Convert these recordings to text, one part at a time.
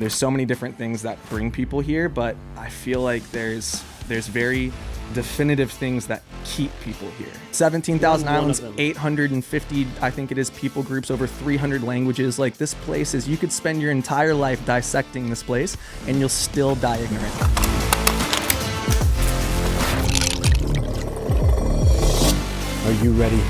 There's so many different things that bring people here, but I feel like there's very definitive things that keep people here. 17,000 islands, 850, I think it is, people groups, over 300 languages. Like, this place is, you could spend your entire life dissecting this place and you'll still die ignorant. Are you ready?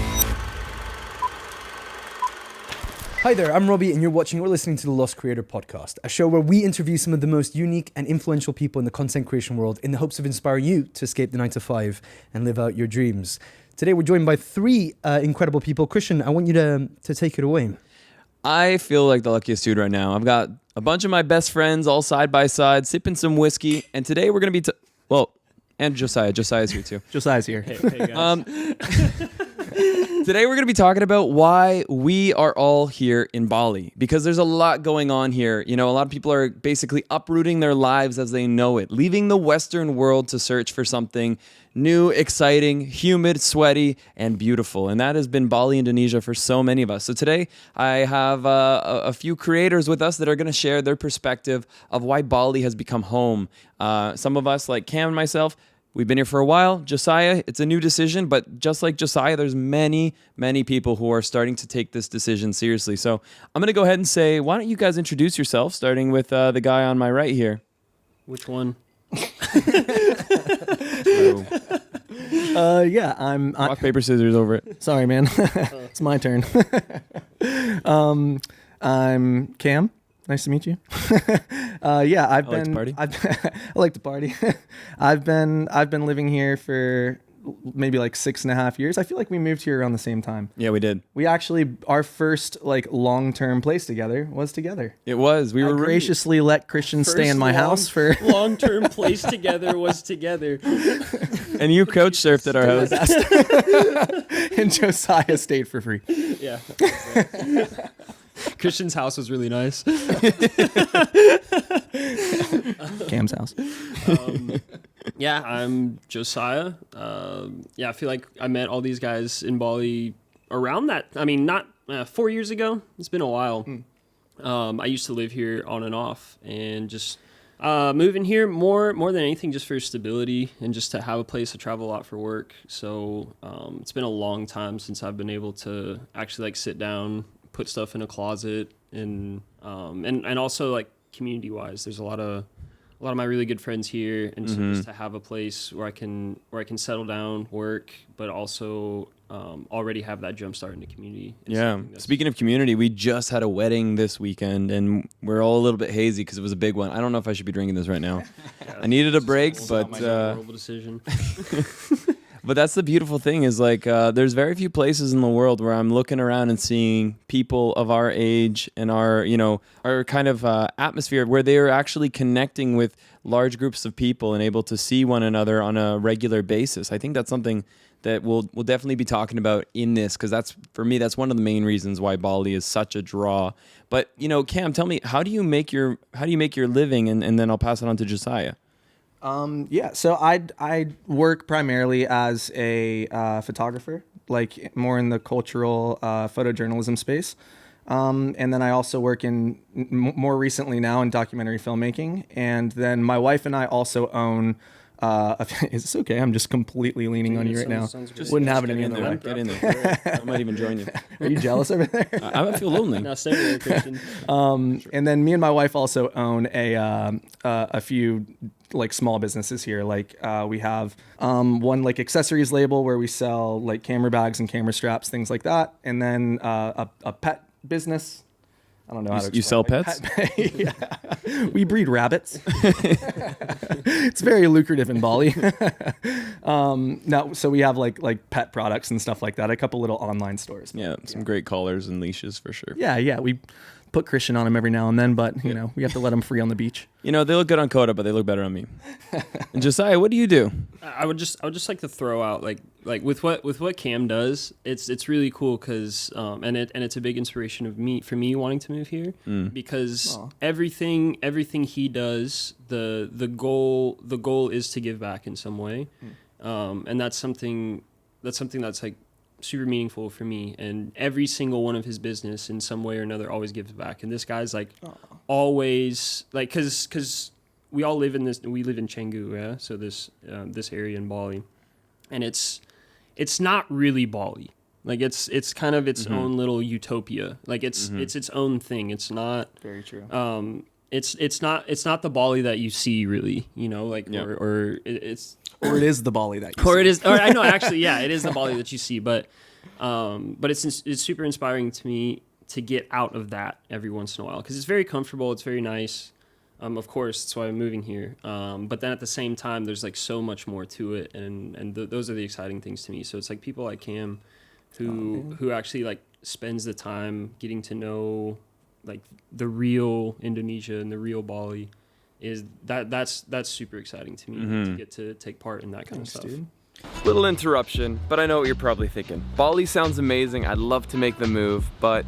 Hi there, I'm Robbie, and you're watching or listening to the Lost Creator Podcast, a show where we interview some of the most unique and influential people in the content creation world in the hopes of inspiring you to escape the 9-to-5 and live out your dreams. Today, we're joined by three incredible people. Christian, I want you to take it away. I feel like the luckiest dude right now. I've got a bunch of my best friends all side by side, sipping some whiskey, and today we're going to be... and Josiah. Josiah's here too. Josiah's here. Hey guys. Today we're going to be talking about why we are all here in Bali, because there's a lot going on here. You know, a lot of people are basically uprooting their lives as they know it, leaving the Western world to search for something new, exciting, humid, sweaty, and beautiful. And that has been Bali, Indonesia for so many of us. So today I have a few creators with us that are going to share their perspective of why Bali has become home. Some of us, like Cam and myself, we've been here for a while. Josiah, it's a new decision, but just like Josiah, there's many, many people who are starting to take this decision seriously. So I'm going to go ahead and say, why don't you guys introduce yourself, starting with the guy on my right here. Which one? I'm Rock, paper, scissors over it. sorry, man. It's my turn. I'm Cam. Nice to meet you. I like to party. I like to party. I've been living here for maybe like 6.5 years. I feel like we moved here around the same time. Yeah, we did. We actually, our first like long-term place together was together. It was. We were graciously let Christian stay in my house for long-term place together was together. And you couch surfed at our house. and Josiah stayed for free. Yeah. Christian's house was really nice. Cam's house. I'm Josiah. I feel like I met all these guys in Bali around that. I mean, not 4 years ago. It's been a while. I used to live here on and off, and just moving here more than anything just for stability and just to have a place to travel a lot for work. So it's been a long time since I've been able to actually like sit down, put stuff in a closet, and also like community wise, there's a lot of my really good friends here, and so just to have a place where I can settle down, work, but also already have that jump start in the community. Yeah. Speaking of community, we just had a wedding this weekend, and we're all a little bit hazy because it was a big one. I don't know if I should be drinking this right now. I needed a break, but horrible decision. But that's the beautiful thing is like there's very few places in the world where I'm looking around and seeing people of our age and our kind of atmosphere where they are actually connecting with large groups of people and able to see one another on a regular basis. I think that's something that we'll definitely be talking about in this, because that's, for me, that's one of the main reasons why Bali is such a draw. But Cam, tell me, how do you make your living, and then I'll pass it on to Josiah. So I work primarily as a photographer, like more in the cultural photojournalism space. And then I also work more recently now in documentary filmmaking. And then my wife and I also own is this okay? I'm just completely leaning on you right now. Wouldn't have it any other way. Get in there. I might even join you. Are you jealous over there? I feel lonely. No, stay there, Christian. And then me and my wife also own a few like small businesses here. Like we have one like accessories label where we sell like camera bags and camera straps, things like that. And then a pet business. I don't know how to explain. You sell pets? Yeah. We breed rabbits. It's very lucrative in Bali. So we have like pet products and stuff like that. A couple little online stores. Yeah, some great collars and leashes for sure. Yeah. We put Christian on him every now and then, but we have to let him free on the beach. They look good on Coda, but they look better on me. And Josiah, what do you do? I would just like to throw out like with what Cam does, it's really cool because and it's a big inspiration for me wanting to move here because everything he does, the goal is to give back in some way, and that's something that's like super meaningful for me. And every single one of his business in some way or another always gives back. And this guy's like always like, cause we all live in we live in Canggu, yeah. So this area in Bali, and it's not really Bali. Like it's kind of its own little utopia. Like it's its own thing. It's not Very true. It's not the Bali that you see really, like or it is the Bali that you or see. it is or I know actually it is the Bali that you see, but it's super inspiring to me to get out of that every once in a while because it's very comfortable, it's very nice. Of course, that's why I'm moving here. But then at the same time, there's like so much more to it, and those are the exciting things to me. So it's like people like Cam, who actually like spends the time getting to know like the real Indonesia and the real Bali. That's super exciting to me to get to take part in that kind of stuff. Dude. Little interruption, but I know what you're probably thinking. Bali sounds amazing, I'd love to make the move, but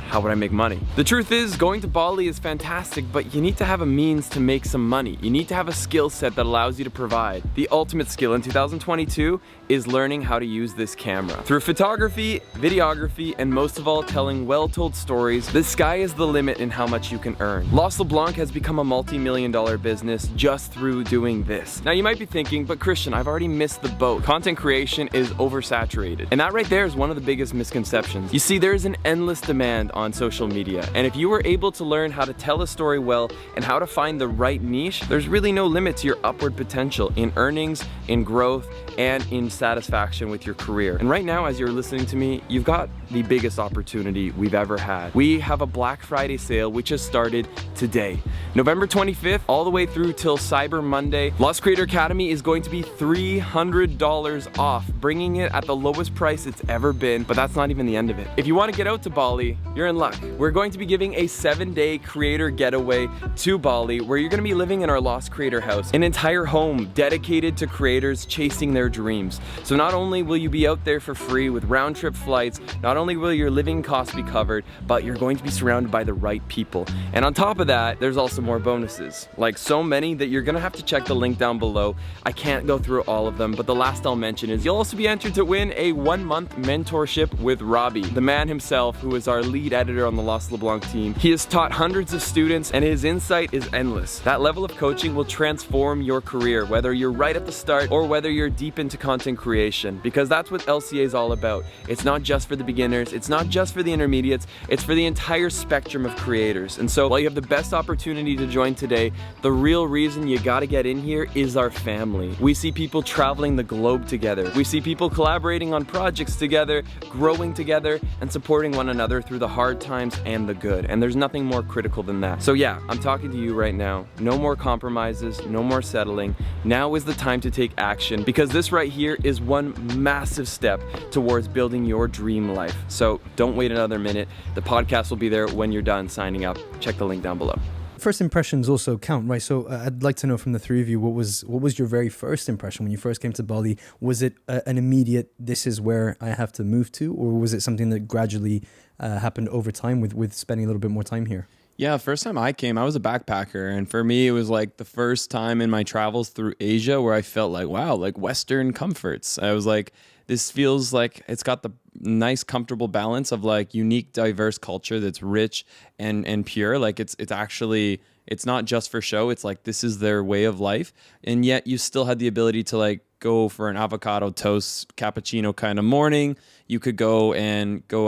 how would I make money? The truth is, going to Bali is fantastic, but you need to have a means to make some money. You need to have a skill set that allows you to provide. The ultimate skill in 2022 is learning how to use this camera. Through photography, videography, and most of all, telling well-told stories, the sky is the limit in how much you can earn. JOSIAH'S has become a multi-million-dollar business just through doing this. Now you might be thinking, but Christian, I've already missed the boat. Content creation is oversaturated. And that right there is one of the biggest misconceptions. You see, there is an endless demand on social media. And if you were able to learn how to tell a story well and how to find the right niche, there's really no limit to your upward potential in earnings, in growth, and in satisfaction with your career. And right now, as you're listening to me, you've got the biggest opportunity we've ever had. We have a Black Friday sale which has started today. November 25th, all the way through till Cyber Monday, Lost Creator Academy is going to be $300 off, bringing it at the lowest price it's ever been, but that's not even the end of it. If you want to get out to Bali, you're in luck. We're going to be giving a 7-day creator getaway to Bali where you're going to be living in our Lost Creator house, an entire home dedicated to creators chasing their dreams. So not only will you be out there for free with round-trip flights, not only will your living costs be covered, but you're going to be surrounded by the right people. And on top of that, there's also more bonuses, like so many that you're gonna have to check the link down below. I can't go through all of them, but the last I'll mention is you'll also be entered to win a 1-month mentorship with Robbie, the man himself who is our lead editor on the Lost LeBlanc team. He has taught hundreds of students and his insight is endless. That level of coaching will transform your career, whether you're right at the start or whether you're deep into content creation, because that's what LCA is all about. It's not just for the beginners, it's not just for the intermediates, it's for the entire spectrum of creators. And so while you have the best opportunity to join today, the real reason you gotta get in here is our family. We see people traveling the globe together. We see people collaborating on projects together, growing together, and supporting one another through the hard times and the good. And there's nothing more critical than that. So yeah, I'm talking to you right now. No more compromises, no more settling. Now is the time to take action, because this right here is one massive step towards building your dream life. So don't wait another minute. The podcast will be there when you're done signing up. Check the link down below. First impressions also count, right? So I'd like to know from the three of you, what was your very first impression when you first came to Bali? Was it an immediate, this is where I have to move to, or was it something that gradually happened over time with spending a little bit more time here? Yeah, first time I came, I was a backpacker. And for me, it was like the first time in my travels through Asia where I felt like, wow, like Western comforts. I was like, this feels like it's got the nice, comfortable balance of like unique, diverse culture that's rich and pure. Like it's actually, it's not just for show. It's like, this is their way of life. And yet you still had the ability to like go for an avocado toast, cappuccino kind of morning. You could go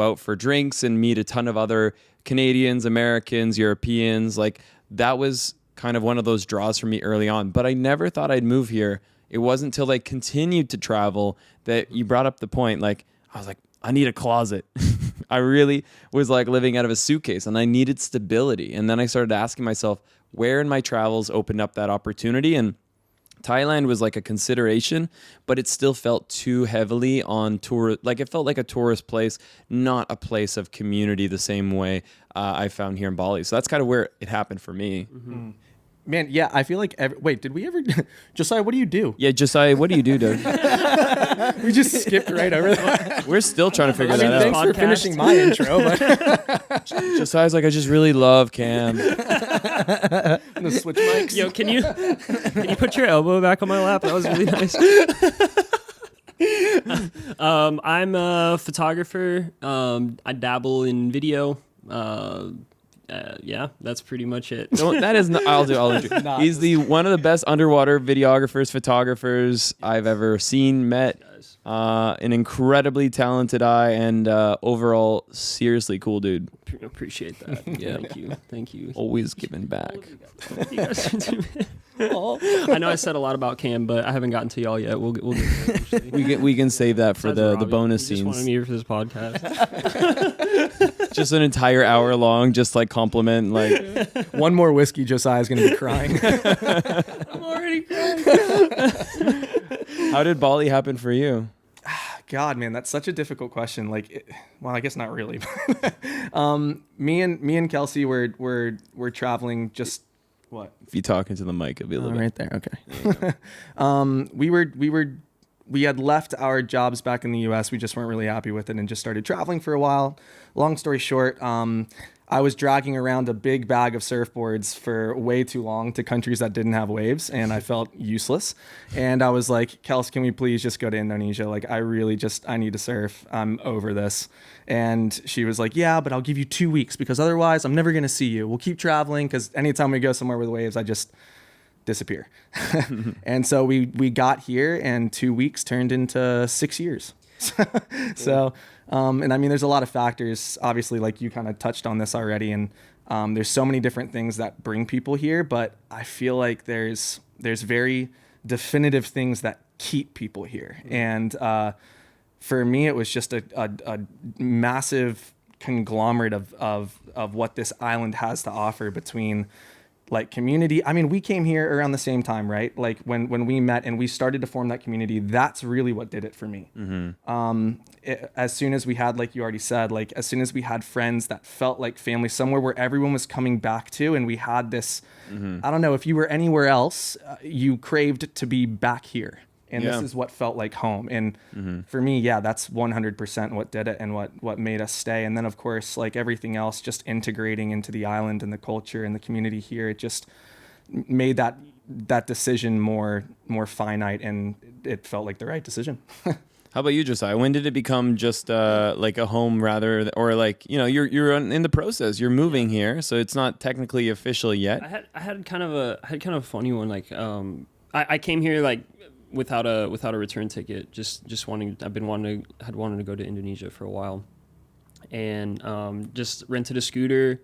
out for drinks and meet a ton of other Canadians, Americans, Europeans. Like that was kind of one of those draws for me early on, but I never thought I'd move here. It wasn't until I continued to travel that you brought up the point. Like, I was like, I need a closet. I really was like living out of a suitcase and I needed stability. And then I started asking myself, where in my travels opened up that opportunity? And Thailand was like a consideration, but it still felt too heavily on tour. Like it felt like a tourist place, not a place of community the same way I found here in Bali. So that's kind of where it happened for me. Mm-hmm. Man, yeah, I feel like wait, did we ever Josiah, what do you do? Yeah, Josiah, what do you do, dude? We just skipped right over that. We're still trying to figure that out. Thanks for finishing my intro, but Josiah's like, I just really love Cam. the switch mics. Yo, can you put your elbow back on my lap? That was really nice. I'm a photographer. I dabble in video. Yeah, that's pretty much it. That is not, I'll do. He's the one of the best underwater videographers, photographers I've ever seen, met. An incredibly talented eye, and overall seriously cool dude. Appreciate that. Yeah. Thank you. Always giving back. You guys are doing it. I know I said a lot about Cam, but I haven't gotten to y'all yet. We'll get there eventually. We can save that for Besides the Robbie, bonus he just wanted scenes. me here for this podcast. Just an entire hour long, just like compliment, like One more whiskey, Josiah's gonna be crying. I'm already crying. how did Bali happen for you? God, man, that's such a difficult question. Well, I guess not really. Me and Kelsey were traveling just what? If you talk into the mic, it'll be a little bit. Right there. Okay. We had left our jobs back in the U.S. We just weren't really happy with it and just started traveling for a while. Long story short, I was dragging around a big bag of surfboards for way too long to countries that didn't have waves, and I felt useless. And I was like, Kels, can we please just go to Indonesia? Like, I need to surf. I'm over this. And she was like, yeah, but I'll give you 2 weeks because otherwise I'm never going to see you. We'll keep traveling because anytime we go somewhere with waves, I just disappear. And so we got here, and 2 weeks turned into 6 years. So, and I mean, there's a lot of factors, obviously, like you kind of touched on this already. And there's so many different things that bring people here, but I feel like there's very definitive things that keep people here. And for me, it was just a massive conglomerate of what this island has to offer between like community. I mean, we came here around the same time, right? Like when we met and we started to form that community, that's really what did it for me. As soon as we had, like you already said, like as soon as we had friends that felt like family, somewhere where everyone was coming back to, and we had this, I don't know, if you were anywhere else, you craved to be back here. And this is what felt like home. And for me, yeah, that's 100% what did it and what made us stay. And then, of course, like everything else, just integrating into the island and the culture and the community here, it just made that decision more finite, and it felt like the right decision. How about you, Josiah? When did it become just like a home rather, or like, you know, you're in the process, you're moving here, so it's not technically official yet? I had kind of a funny one. Like I came here like without a return ticket, just wanted to go to Indonesia for a while, and just rented a scooter,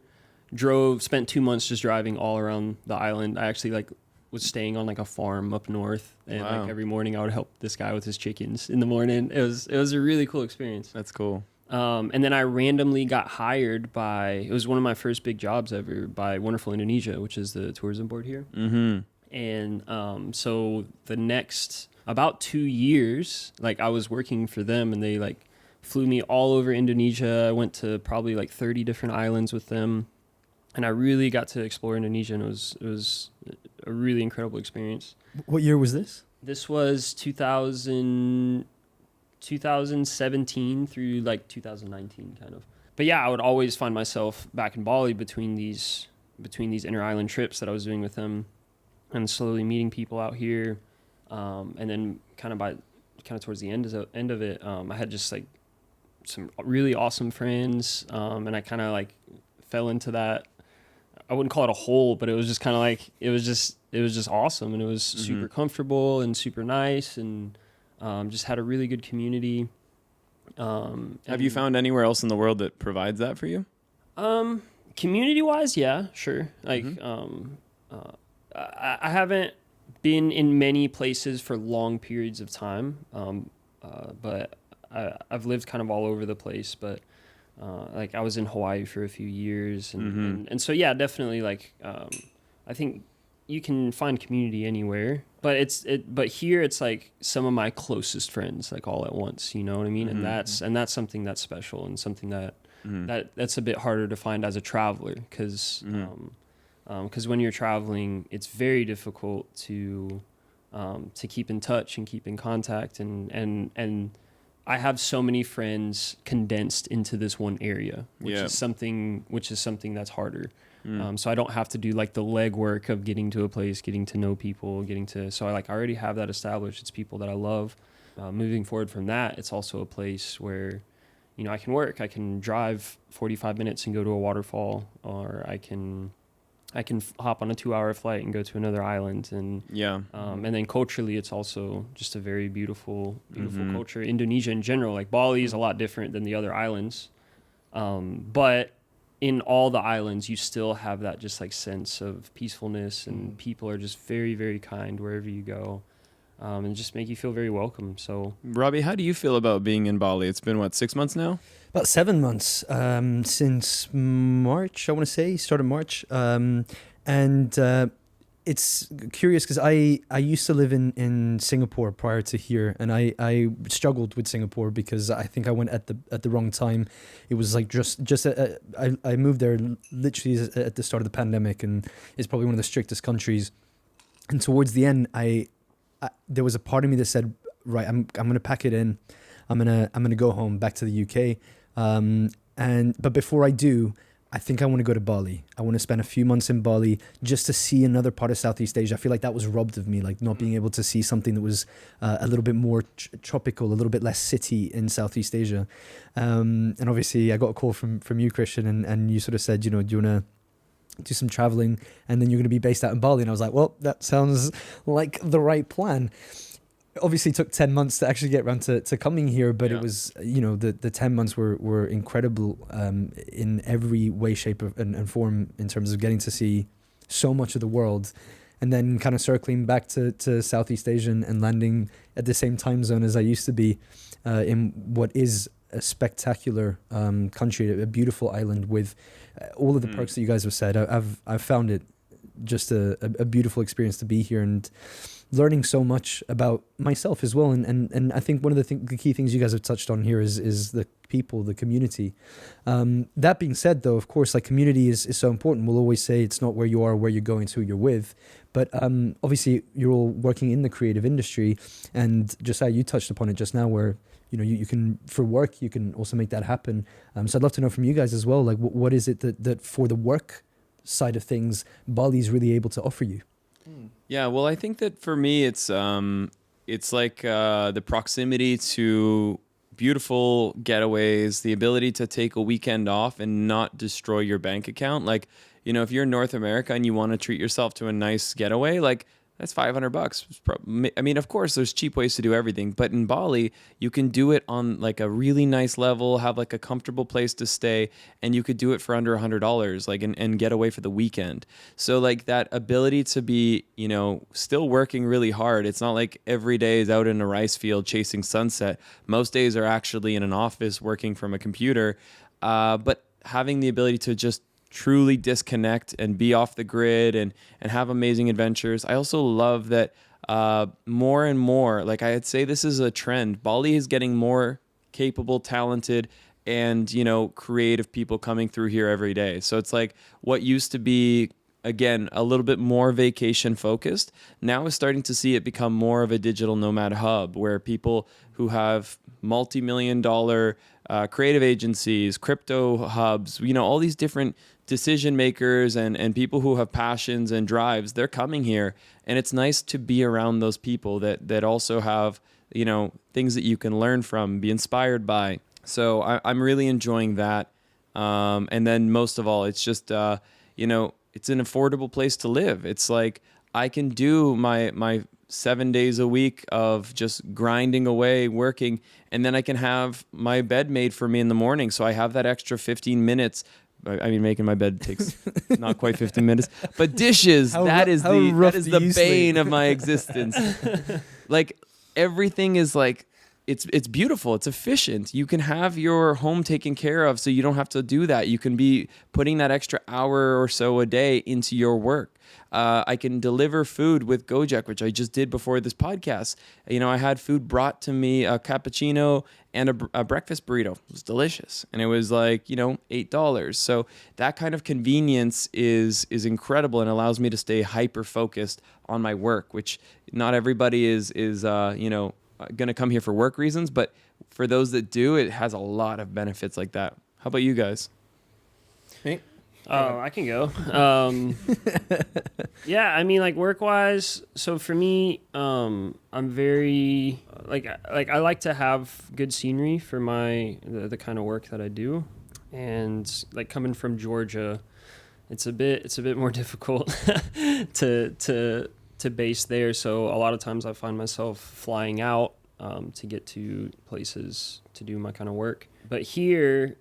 spent 2 months just driving all around the island. I actually was staying on like a farm up north, and like every morning I would help this guy with his chickens in the morning. It was a really cool experience. That's cool. And then I randomly got hired it was one of my first big jobs ever, by Wonderful Indonesia, which is the tourism board here. And so the next about 2 years, like I was working for them, and they like flew me all over Indonesia. I went to probably like 30 different islands with them, and I really got to explore Indonesia, and it was a really incredible experience. What year was this? This was 2017 through like 2019 kind of. But yeah, I would always find myself back in Bali between these inter-island trips that I was doing with them, and slowly meeting people out here, and then kind of towards the end of it, I had just like some really awesome friends, and I kind of like fell into that. I wouldn't call it a hole, but it was just kind of like it was just awesome, and it was super comfortable and super nice, and just had a really good community. Have you found anywhere else in the world that provides that for you? Community-wise, yeah, sure. Like I haven't been in many places for long periods of time, but I've lived kind of all over the place. But like I was in Hawaii for a few years, and so yeah, definitely like I think you can find community anywhere, but but here it's like some of my closest friends like all at once, you know what I mean? And that's something that's special, and something that's a bit harder to find as a traveler, because when you're traveling, it's very difficult to keep in touch and keep in contact, and I have so many friends condensed into this one area, which is something that's harder. So I don't have to do like the legwork of getting to a place, getting to know people, so I already have that established. It's people that I love, moving forward from that, it's also a place where, you know, I can work. I can drive 45 minutes and go to a waterfall, or I can hop on a 2-hour flight and go to another island. And and then culturally, it's also just a very beautiful culture. Indonesia in general, like Bali is a lot different than the other islands, but in all the islands, you still have that just like sense of peacefulness, and people are just very, very kind wherever you go. And just make you feel very welcome. So, Robbie, how do you feel about being in Bali? It's been, what, 6 months now? About 7 months, since March, I want to say, start of March. It's curious because I used to live in Singapore prior to here, and I struggled with Singapore because I think I went at the wrong time. It was like I moved there literally at the start of the pandemic, and it's probably one of the strictest countries. And towards the end, there was a part of me that said, right, I'm gonna pack it in, I'm gonna go home back to the UK, but before I do, I think I want to go to Bali. I want to spend a few months in Bali just to see another part of Southeast Asia. I feel like that was robbed of me, like not being able to see something that was a little bit more tropical, a little bit less city in Southeast Asia. And obviously I got a call from you, Christian, and you sort of said, you know, do you want to do some traveling, and then you're going to be based out in Bali? And I was like, well, that sounds like the right plan. Obviously took 10 months to actually get around to coming here, but it was, you know, the 10 months were incredible in every way, shape and form, in terms of getting to see so much of the world, and then kind of circling back to Southeast Asia and landing at the same time zone as I used to be in what is a spectacular country, a beautiful island with all of the perks that you guys have said. I've found it just a beautiful experience to be here, and learning so much about myself as well. And I think one of the key things you guys have touched on here is the people, the community. That being said, though, of course, like, community is so important. We'll always say it's not where you are, where you're going, it's who you're with. But obviously, you're all working in the creative industry, and Josiah, you touched upon it just now, where, you know, you can, for work, you can also make that happen. So I'd love to know from you guys as well, like, what is it that for the work side of things, Bali is really able to offer you? Yeah, well, I think that for me, it's like the proximity to beautiful getaways, the ability to take a weekend off and not destroy your bank account. Like, you know, if you're in North America and you want to treat yourself to a nice getaway, like, that's $500. I mean, of course, there's cheap ways to do everything, but in Bali, you can do it on like a really nice level, have like a comfortable place to stay, and you could do it for under $100, like, and get away for the weekend. So like that ability to be, you know, still working really hard. It's not like every day is out in a rice field chasing sunset. Most days are actually in an office working from a computer, but having the ability to just truly disconnect and be off the grid and have amazing adventures. I also love that more and more, like, I'd say this is a trend. Bali is getting more capable, talented, and, you know, creative people coming through here every day. So it's like what used to be, again, a little bit more vacation focused, now is starting to see it become more of a digital nomad hub, where people who have multi-million-dollar creative agencies, crypto hubs, you know, all these different decision makers and people who have passions and drives, they're coming here. And it's nice to be around those people that also have, you know, things that you can learn from, be inspired by. So I'm really enjoying that. And then most of all, it's just, you know, it's an affordable place to live. It's like I can do my 7 days a week of just grinding away, working, and then I can have my bed made for me in the morning. So I have that extra 15 minutes. I mean, making my bed takes not quite 15 minutes, but dishes, that is the bane of my existence. Like, everything is like, it's beautiful. It's efficient. You can have your home taken care of, so you don't have to do that. You can be putting that extra hour or so a day into your work. I can deliver food with Gojek, which I just did before this podcast. You know, I had food brought to me, a cappuccino and a breakfast burrito. It was delicious. And it was like, you know, $8. So that kind of convenience is incredible and allows me to stay hyper-focused on my work, which not everybody is you know, going to come here for work reasons. But for those that do, it has a lot of benefits like that. How about you guys? Me? Oh, I can go. Yeah, I mean, like, work-wise, so for me, I'm very, like I like to have good scenery for the kind of work that I do, and like coming from Georgia, it's a bit more difficult to base there. So a lot of times I find myself flying out to get to places to do my kind of work. But here,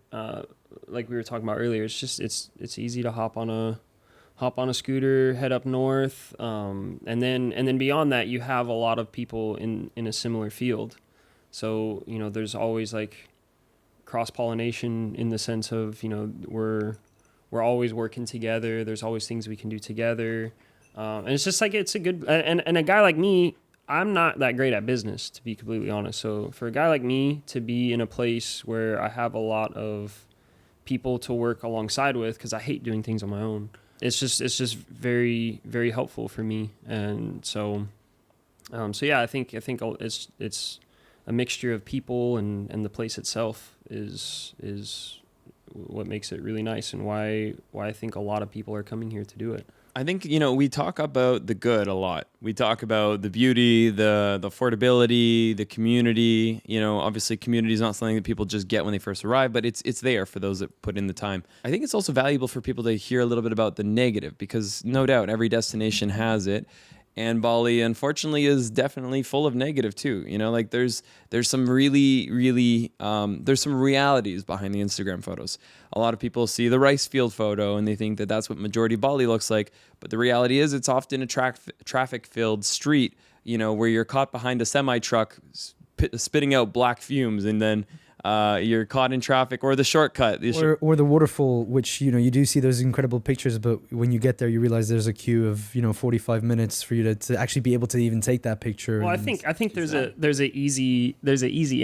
like we were talking about earlier, it's easy to hop on a scooter, head up north, and then beyond that, you have a lot of people in a similar field. So there's always like cross-pollination in the sense of we're always working together. There's always things we can do together, and it's just like it's a good and a guy like me, I'm not that great at business, to be completely honest. So for a guy like me to be in a place where I have a lot of people to work alongside with, because I hate doing things on my own, it's just very, very helpful for me. And so yeah, I think it's a mixture of people and the place itself is what makes it really nice, and why I think a lot of people are coming here to do it. I think, we talk about the good a lot. We talk about the beauty, the affordability, the community. Obviously community is not something that people just get when they first arrive, but it's there for those that put in the time. I think it's also valuable for people to hear a little bit about the negative, because no doubt every destination has it. And Bali, unfortunately, is definitely full of negative too. Like there's some really, really, there's some realities behind the Instagram photos. A lot of people see the rice field photo and they think that that's what majority Bali looks like. But the reality is it's often a traffic-filled street, where you're caught behind a semi-truck spitting out black fumes, and then you're caught in traffic, or the shortcut. Or the waterfall, which, you do see those incredible pictures, but when you get there, you realize there's a queue of, 45 minutes for you to actually be able to even take that picture. Well, I think there's an easy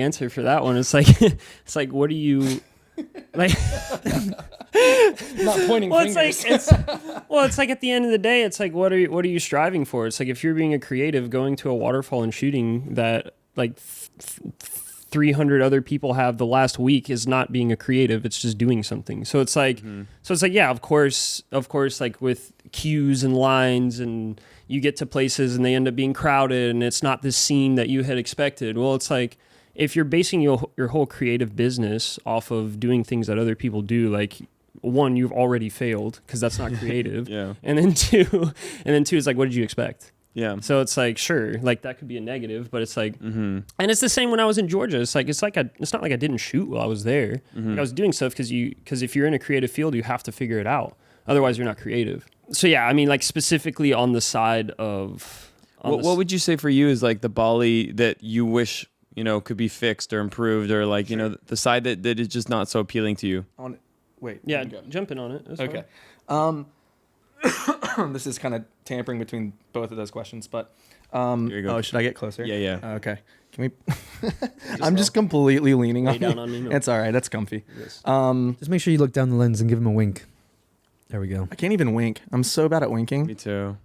answer for that one. It's like, what do you like? Not pointing fingers. It's like at the end of the day, it's like, what are you striving for? It's like, if you're being a creative, going to a waterfall and shooting that like 300 other people have the last week is not being a creative, it's just doing something. So it's like, yeah, of course, like with queues and lines, and you get to places and they end up being crowded and it's not the scene that you had expected. Well, it's like, if you're basing your whole creative business off of doing things that other people do, like, one, you've already failed because that's not creative. Yeah. And then two is like, what did you expect? Yeah. So it's like, sure, like that could be a negative, but it's like, and it's the same when I was in Georgia. It's not like I didn't shoot while I was there. Like, I was doing stuff because if you're in a creative field, you have to figure it out. Otherwise, you're not creative. So yeah, I mean, like specifically on the side of. What would you say for you is like the Bali that you wish could be fixed or improved, or like the side that is just not so appealing to you? Wait. Yeah, jump in on it. That's okay. This is kind of tampering between both of those questions, but Here you go. should I get closer? Yeah. Okay. Can we? I'm just completely leaning Lay on down you. on me. No. It's all right. That's comfy. Yes. Just make sure you look down the lens and give him a wink. There we go. I can't even wink. I'm so bad at winking. Me too.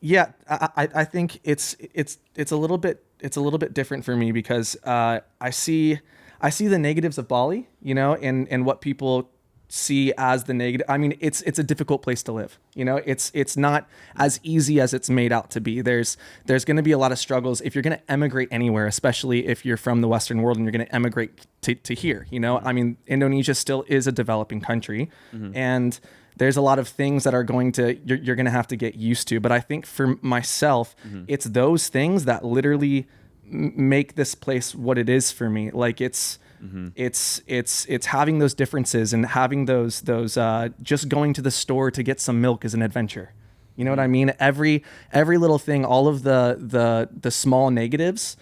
Yeah, I think it's a little bit different for me, because I see the negatives of Bali, and what people see as the negative. I mean, it's a difficult place to live. It's not as easy as it's made out to be. There's going to be a lot of struggles if you're going to emigrate anywhere, especially if you're from the Western world and you're going to emigrate to here. I mean, Indonesia still is a developing country, and there's a lot of things that are you're going to have to get used to. But I think for myself, it's those things that literally make this place what it is for me. Like it's having those differences and having those just going to the store to get some milk is an adventure. You know what I mean? Every little thing, all of the small negatives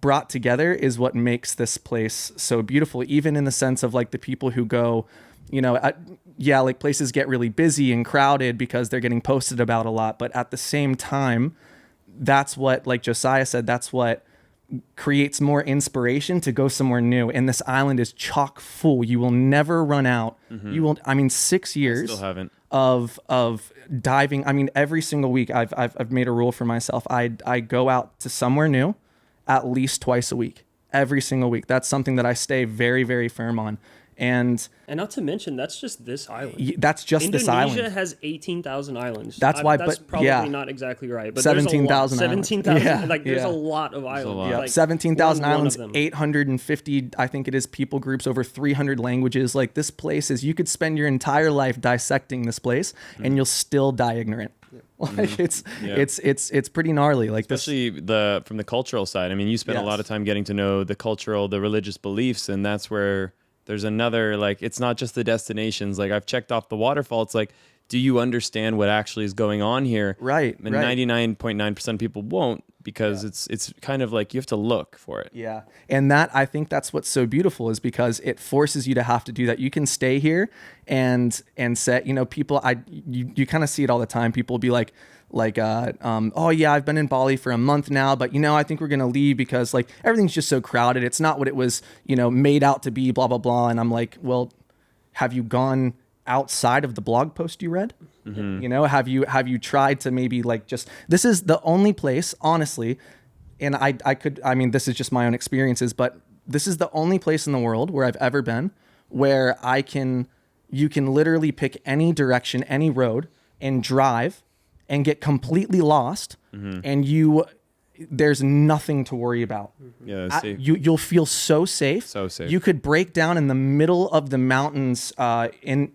brought together is what makes this place so beautiful. Even in the sense of like the people who go, like places get really busy and crowded because they're getting posted about a lot. But at the same time, that's what, like Josiah said, that's what creates more inspiration to go somewhere new. And this island is chock full. You will never run out. You will. I mean, 6 years. Still haven't. Of diving. I mean, every single week I've made a rule for myself. I go out to somewhere new at least twice a week. Every single week. That's something that I stay very, very firm on. And not to mention, that's just this island. that's just this island. Indonesia has 18,000 islands. That's why, that's but probably yeah. not exactly right. But 17,000 17,000. Yeah, Like there's yeah. a lot of islands. lot. Yeah, Like, 17,000 we're one islands, of them. 850, I think it is, people groups, over 300 languages. Like, this place is, you could spend your entire life dissecting this place and you'll still die ignorant. Like, it's pretty gnarly. Like, especially from the cultural side. I mean, you spent a lot of time getting to know the cultural, the religious beliefs, and that's where there's another, like, it's not just the destinations. Like, I've checked off the waterfall. It's like, do you understand what actually is going on here? Right. And 99.9% of people won't, because it's kind of like you have to look for it. Yeah. And I think that's what's so beautiful, is because it forces you to have to do that. You can stay here and say, people, you kind of see it all the time. People will be like, oh yeah, I've been in Bali for a month now, but I think we're going to leave because like everything's just so crowded. It's not what it was, made out to be, blah, blah, blah. And I'm like, well, have you gone outside of the blog post you read? Have you tried to maybe like this is the only place, honestly, and I mean, this is just my own experiences, but this is the only place in the world where I've ever been where you can literally pick any direction, any road, and drive and get completely lost, and there's nothing to worry about. Yeah, You'll feel so safe. So safe. You could break down in the middle of the mountains in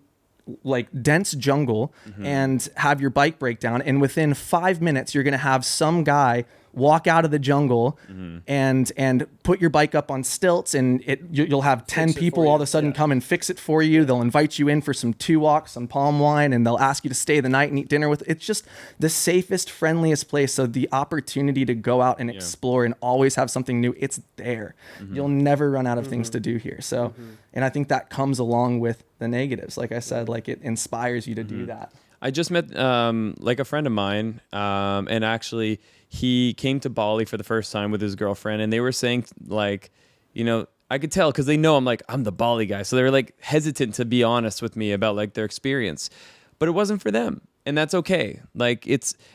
like dense jungle and have your bike break down, and within 5 minutes you're gonna have some guy walk out of the jungle and put your bike up on stilts, and you'll have 10 people all of a sudden come and fix it for you. They'll invite you in for some tuwok, some palm wine, and they'll ask you to stay the night and eat dinner with. It's just the safest, friendliest place. So the opportunity to go out and explore and always have something new, it's there. You'll never run out of things to do here. So, and I think that comes along with the negatives. Like I said, like it inspires you to do that. I just met like a friend of mine, and actually he came to Bali for the first time with his girlfriend, and they were saying like, I could tell because they know I'm the Bali guy, so they were like hesitant to be honest with me about like their experience, but it wasn't for them, and that's okay. Like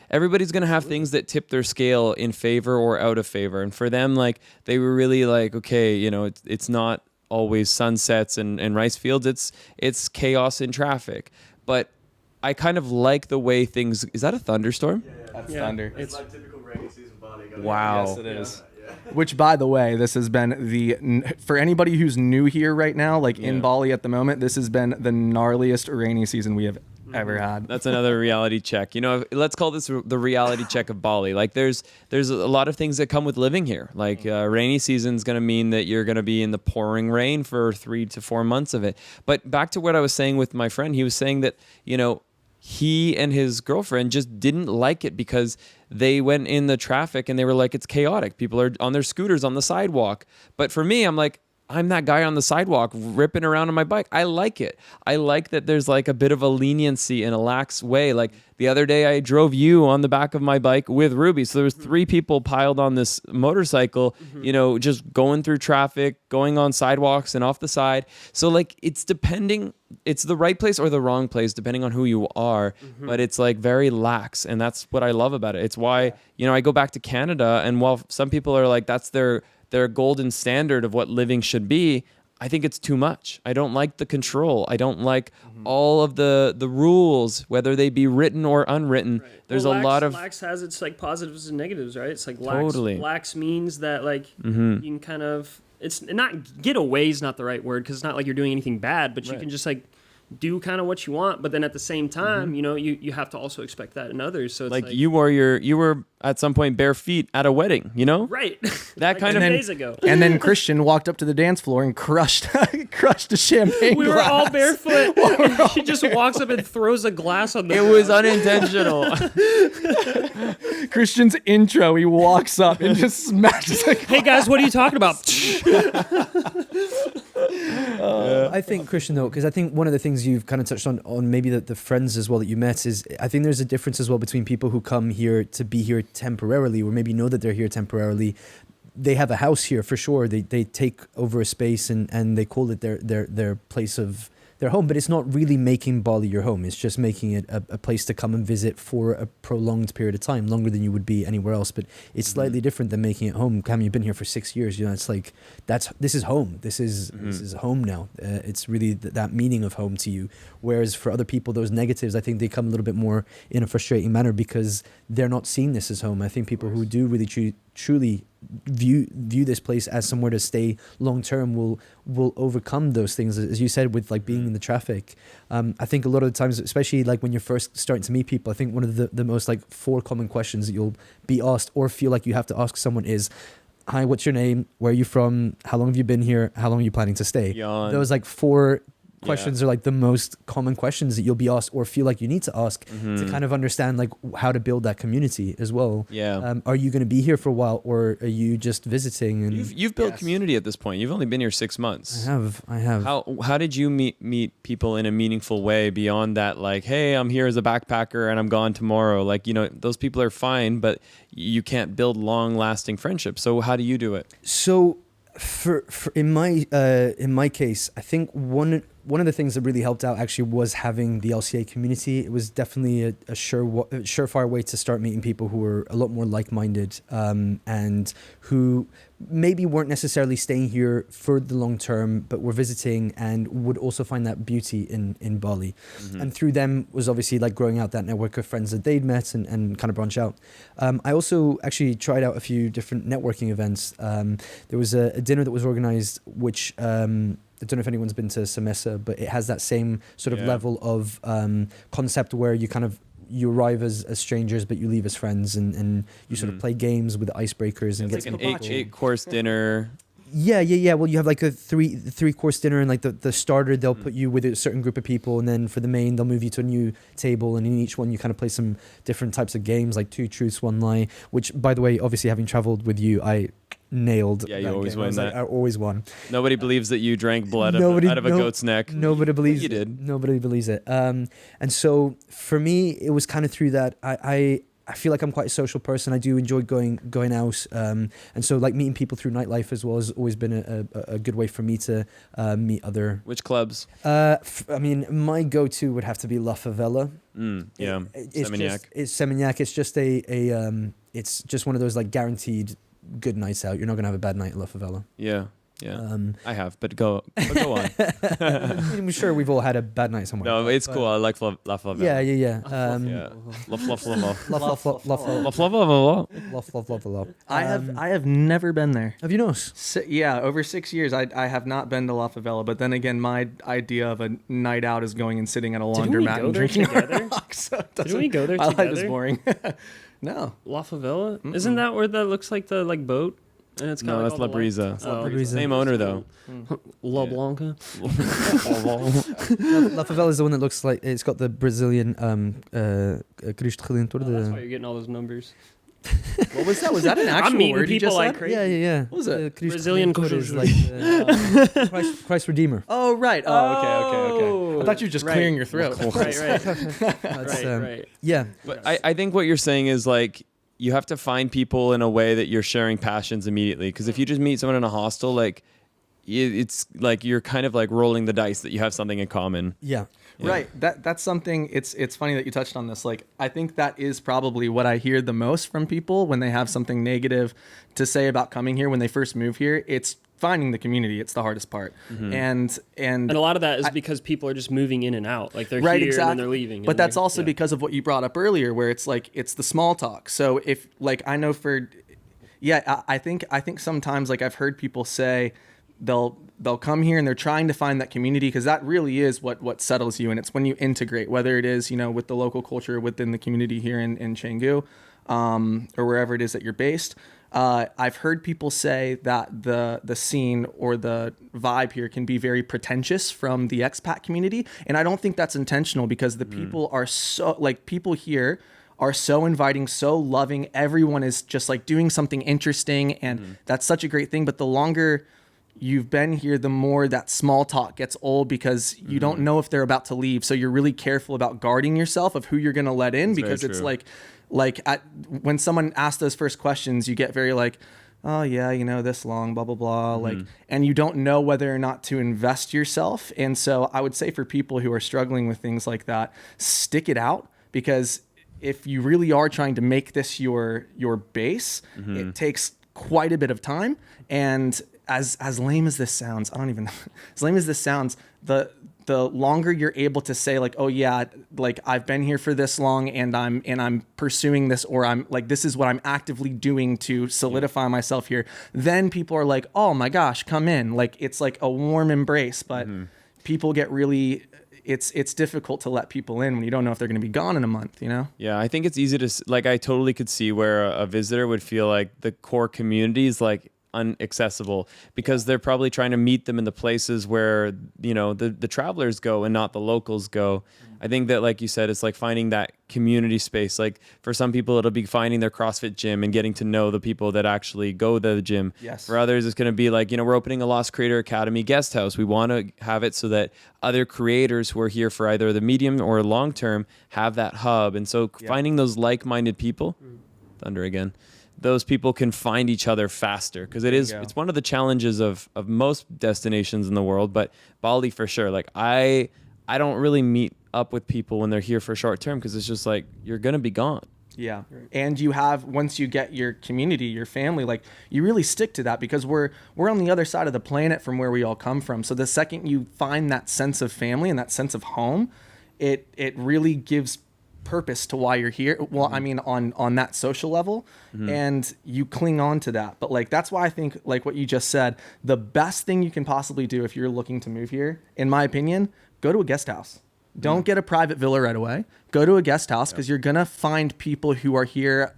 everybody's gonna have things that tip their scale in favor or out of favor, and for them, like they were really like, okay, it's not always sunsets and rice fields, it's chaos in traffic, but I kind of like the way things. Is that a thunderstorm? That's thunder. It's like typical rainy season Bali. Wow. Yes, it is. Which, by the way, this has been for anybody who's new here right now, like in Bali at the moment, this has been the gnarliest rainy season we have ever had. That's another reality check. Let's call this the reality check of Bali. Like there's a lot of things that come with living here. Like rainy season is going to mean that you're going to be in the pouring rain for 3 to 4 months of it. But back to what I was saying with my friend, he was saying that, he and his girlfriend just didn't like it because they went in the traffic and they were like, it's chaotic. People are on their scooters on the sidewalk. But for me, I'm like, I'm that guy on the sidewalk ripping around on my bike. I like it. I like that there's like a bit of a leniency in a lax way. Like the other day I drove you on the back of my bike with Ruby. So there was 3 people piled on this motorcycle, just going through traffic, going on sidewalks and off the side. So like it's the right place or the wrong place, depending on who you are, but it's like very lax. And that's what I love about it. It's why, I go back to Canada, and while some people are like, that's their golden standard of what living should be, I think it's too much. I don't like the control. I don't like all of the rules, whether they be written or unwritten. Right. There's well, a lot of lax has its like positives and negatives, right? It's like Totally. lax means that like you can kind of, it's not, get away is not the right word, because it's not like you're doing anything bad, but you can just like do kind of what you want, but then at the same time, you have to also expect that in others. So it's like you were at some point bare feet at a wedding, right? That like kind 2 of days ago. And then Christian walked up to the dance floor and crushed a champagne We were glass. all barefoot. And he just walks up and throws a glass on the It ground. was unintentional. Christian's intro, he walks up and just smashes like, Hey guys, what are you talking about? I think, Christian, though, because I think one of the things you've kind of touched on maybe the friends as well that you met is, I think there's a difference as well between people who come here to be here temporarily, or maybe know that they're here temporarily. They have a house here for sure. They take over a space and they call it their place of their home, but it's not really making Bali your home. It's just making it a place to come and visit for a prolonged period of time, longer than you would be anywhere else. But it's slightly different than making it home. Cam, you've been here for 6 years. You know, it's like this is home. This is home now. It's really that meaning of home to you. Whereas for other people, those negatives, I think they come a little bit more in a frustrating manner because they're not seeing this as home. I think people who do really truly view this place as somewhere to stay long term will overcome those things, as you said, with like being in the traffic. I think a lot of the times, especially like when you're first starting to meet people, I think one of the most like 4 common questions that you'll be asked or feel like you have to ask someone is, hi, what's your name, where are you from, how long have you been here, how long are you planning to stay? Those like 4 questions are like the most common questions that you'll be asked or feel like you need to ask to kind of understand like how to build that community as well. Are you going to be here for a while, or are you just visiting? And you've built community at this point. You've only been here 6 months. I have. How did you meet people in a meaningful way beyond that? Like, hey, I'm here as a backpacker and I'm gone tomorrow. Like, you know, those people are fine, but you can't build long lasting friendships. So how do you do it? So for in my case, I think one of the things that really helped out actually was having the LCA community. It was definitely a surefire way to start meeting people who were a lot more like-minded, and who maybe weren't necessarily staying here for the long term, but were visiting and would also find that beauty in Bali. And through them was obviously like growing out that network of friends that they'd met and kind of branch out. I also actually tried out a few different networking events. There was a dinner that was organized, which I don't know if anyone's been to Samesa, but it has that same sort of level of concept where you arrive as strangers, but you leave as friends, and you sort of play games with icebreakers and it's get like an eight-course dinner. Yeah. Well, you have like a three-course dinner, and like the starter, they'll put you with a certain group of people, and then for the main, they'll move you to a new table, and in each one, you kind of play some different types of games, like 2 truths, 1 lie. Which, by the way, obviously having traveled with you, I nailed. Yeah, you always win that. I always won. Nobody believes that you drank blood out of a goat's neck. Nobody believes you did. Nobody believes it. And so for me, it was kind of through that. I feel like I'm quite a social person. I do enjoy going out, and so like meeting people through nightlife as well has always been a good way for me to meet other. Which clubs? I mean, my go-to would have to be La Favela. Yeah, Seminyak. It's Seminyak. It's just it's just one of those like guaranteed good nights out. You're not gonna have a bad night at La Favela. Yeah. I have, but go on. I'm sure we've all had a bad night somewhere. No, it's cool. I like La Favela. Yeah. I have never been there. Have you not? Over 6 years, I have not been to La Favela. But then again, my idea of a night out is going and sitting at a laundromat and drinking rocks. So Didn't we go there my together? life is boring. No. La Favela? Isn't that where that looks like the like boat? And it's got that's La Brisa. Same owner though. La Blanca. La Favela is the one that looks like it's got the Brazilian Cristo Redentor. That's why you're getting all those numbers. What was that? Was that an actual I'm meeting word you people just like said? crazy. Yeah. What was it? Brazilian Redentor is like Christ Redeemer. Oh, right. Oh, okay. I thought you were just clearing your throat. Right. Yeah. But I think what you're saying is like you have to find people in a way that you're sharing passions immediately. Because if you just meet someone in a hostel, like it's like you're kind of like rolling the dice that you have something in common. Yeah. Right. That's something. It's funny that you touched on this. Like, I think that is probably what I hear the most from people when they have something negative to say about coming here when they first move here. It's finding the community. It's the hardest part. And a lot of that is because people are just moving in and out. Like they're here and then they're leaving. But that's also because of what you brought up earlier, where it's like it's the small talk. So if like I know I think sometimes like I've heard people say they'll come here and they're trying to find that community because that really is what settles you, and it's when you integrate, whether it is with the local culture within the community here in Canggu, or wherever it is that you're based. I've heard people say that the scene or the vibe here can be very pretentious from the expat community, and I don't think that's intentional because the people are so people here are so inviting, so loving. Everyone is just like doing something interesting, and that's such a great thing. But the longer you've been here, the more that small talk gets old because you don't know if they're about to leave. So you're really careful about guarding yourself of who you're going to let in, because it's when someone asks those first questions, you get very like, oh yeah, this long, blah, blah, blah. Like, and you don't know whether or not to invest yourself. And so I would say for people who are struggling with things like that, stick it out, because if you really are trying to make this your base, it takes quite a bit of time. And as lame as this sounds, I don't even know, as lame as this sounds, the longer you're able to say like, oh yeah, like I've been here for this long and I'm pursuing this, or I'm like, this is what I'm actively doing to solidify myself here, then people are like, oh my gosh, come in. Like, it's like a warm embrace, but people get really, it's difficult to let people in when you don't know if they're going to be gone in a month, Yeah, I think it's easy to, like, I totally could see where a visitor would feel like the core community is like unaccessible, because they're probably trying to meet them in the places where the travelers go and not the locals go. I think that, like you said, it's like finding that community space. Like for some people it'll be finding their CrossFit gym and getting to know the people that actually go to the gym. Yes. For others it's going to be like, we're opening a Lost Creator Academy guest house. We want to have it so that other creators who are here for either the medium or long term have that hub. And so finding those like-minded people, thunder again, those people can find each other faster, because it's one of the challenges of most destinations in the world, but Bali for sure. Like I don't really meet up with people when they're here for short term, because it's just like, you're going to be gone. Yeah. And you have, once you get your community, your family, like you really stick to that, because we're on the other side of the planet from where we all come from. So the second you find that sense of family and that sense of home, it really gives purpose to why you're here. Well, I mean, on that social level, and you cling on to that. But like, that's why I think, like what you just said, the best thing you can possibly do if you're looking to move here, in my opinion, go to a guest house. Don't get a private villa right away. Go to a guest house, because you're going to find people who are here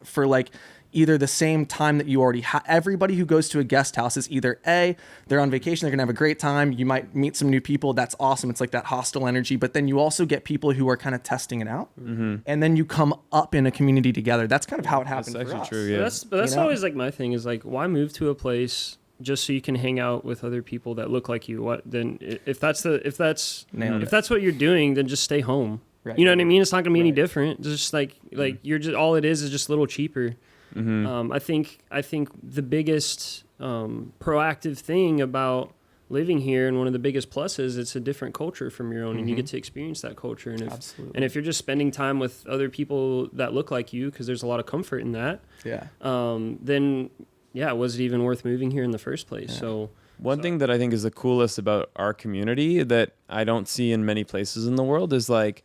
for like either the same time that you already have. Everybody who goes to a guest house is either they're on vacation, they're gonna have a great time. You might meet some new people. That's awesome. It's like that hostile energy, but then you also get people who are kind of testing it out. And then you come up in a community together. That's kind of how it happened That's for actually us. true. Yeah. But that's always like my thing is like, why move to a place just so you can hang out with other people that look like you? What then? If that's what you're doing, then just stay home. Right. You know what I mean? It's not gonna be any different. It's just like you're just, all it is just a little cheaper. I think the biggest proactive thing about living here, and one of the biggest pluses, it's a different culture from your own, and you get to experience that culture. And if you're just spending time with other people that look like you, because there's a lot of comfort in that. Yeah. Then was it even worth moving here in the first place? Yeah. So One thing that I think is the coolest about our community that I don't see in many places in the world is like,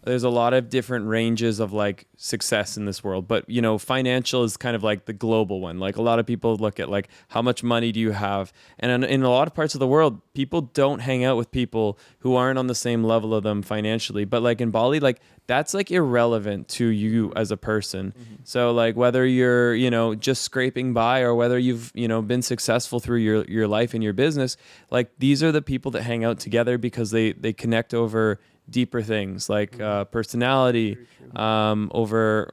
there's a lot of different ranges of like success in this world, but financial is kind of like the global one. Like a lot of people look at like, how much money do you have? And in a lot of parts of the world, people don't hang out with people who aren't on the same level of them financially. But like in Bali, like that's like irrelevant to you as a person. So like whether you're, just scraping by, or whether you've, been successful through your life and your business, like these are the people that hang out together because they connect over deeper things like personality, over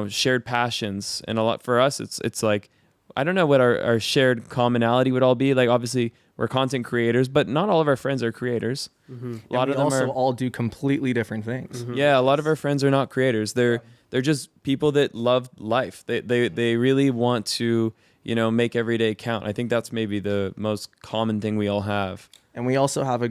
shared passions. And a lot for us, it's like, I don't know what our shared commonality would all be. Like obviously we're content creators, but not all of our friends are creators. A lot of them also are all do completely different things. Yeah, a lot of our friends are not creators. They're just people that love life. They really want to make every day count. I think that's maybe the most common thing we all have. And we also have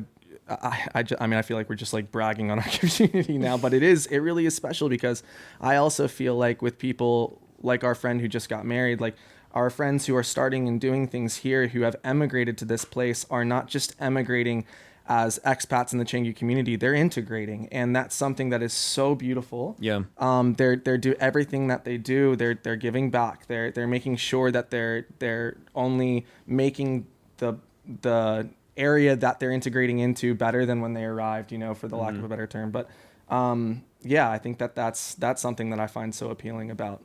I feel like we're just like bragging on our community now, but it really is special, because I also feel like with people like our friend who just got married, like our friends who are starting and doing things here, who have emigrated to this place, are not just emigrating as expats in the Canggu community, they're integrating. And that's something that is so beautiful. Yeah. They're do everything that they do. They're giving back. They're making sure that they're only making the area that they're integrating into better than when they arrived, for the lack of a better term. But I think that's something that I find so appealing about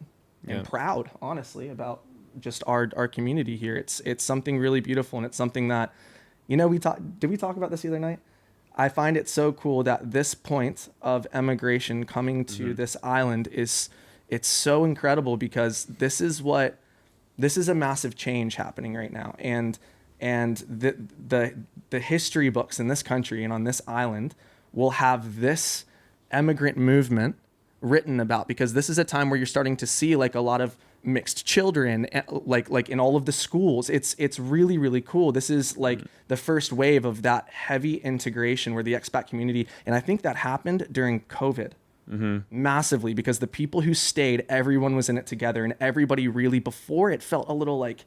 and proud, honestly, about just our community here. It's something really beautiful, and it's something that, did we talk about this the other night? I find it so cool that this point of emigration coming to this island it's so incredible, because this is a massive change happening right now. And the history books in this country and on this island will have this immigrant movement written about, because this is a time where you're starting to see like a lot of mixed children, like in all of the schools. It's really, really cool. This is like the first wave of that heavy integration where the expat community, and I think that happened during COVID. Massively, because the people who stayed, everyone was in it together, and everybody really, before it felt a little like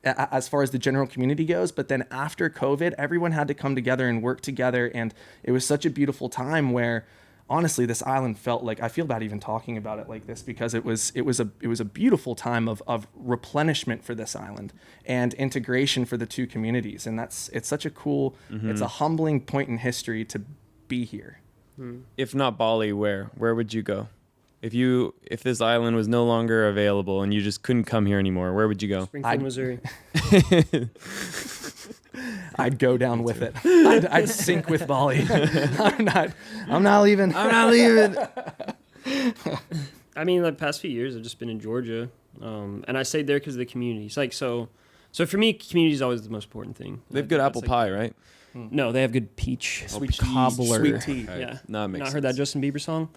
as far as the general community goes, but then after COVID, everyone had to come together and work together, and it was such a beautiful time where honestly this island felt like, I feel bad even talking about it like this, because it was a beautiful time of replenishment for this island and integration for the two communities, and it's such a cool, it's a humbling point in history to be here. If not Bali, where would you go? If this island was no longer available and you just couldn't come here anymore, where would you go? Springfield, Missouri. I'd go down with it. I'd sink with Bali. I'm not leaving. I mean, the past few years I've just been in Georgia, and I stayed there because of the community. It's like so for me, community is always the most important thing. They have good apple pie, right? No, they have good peach Sweet cobbler. Sweet tea. Right. Yeah. No, it makes Not heard that sense. Justin Bieber song?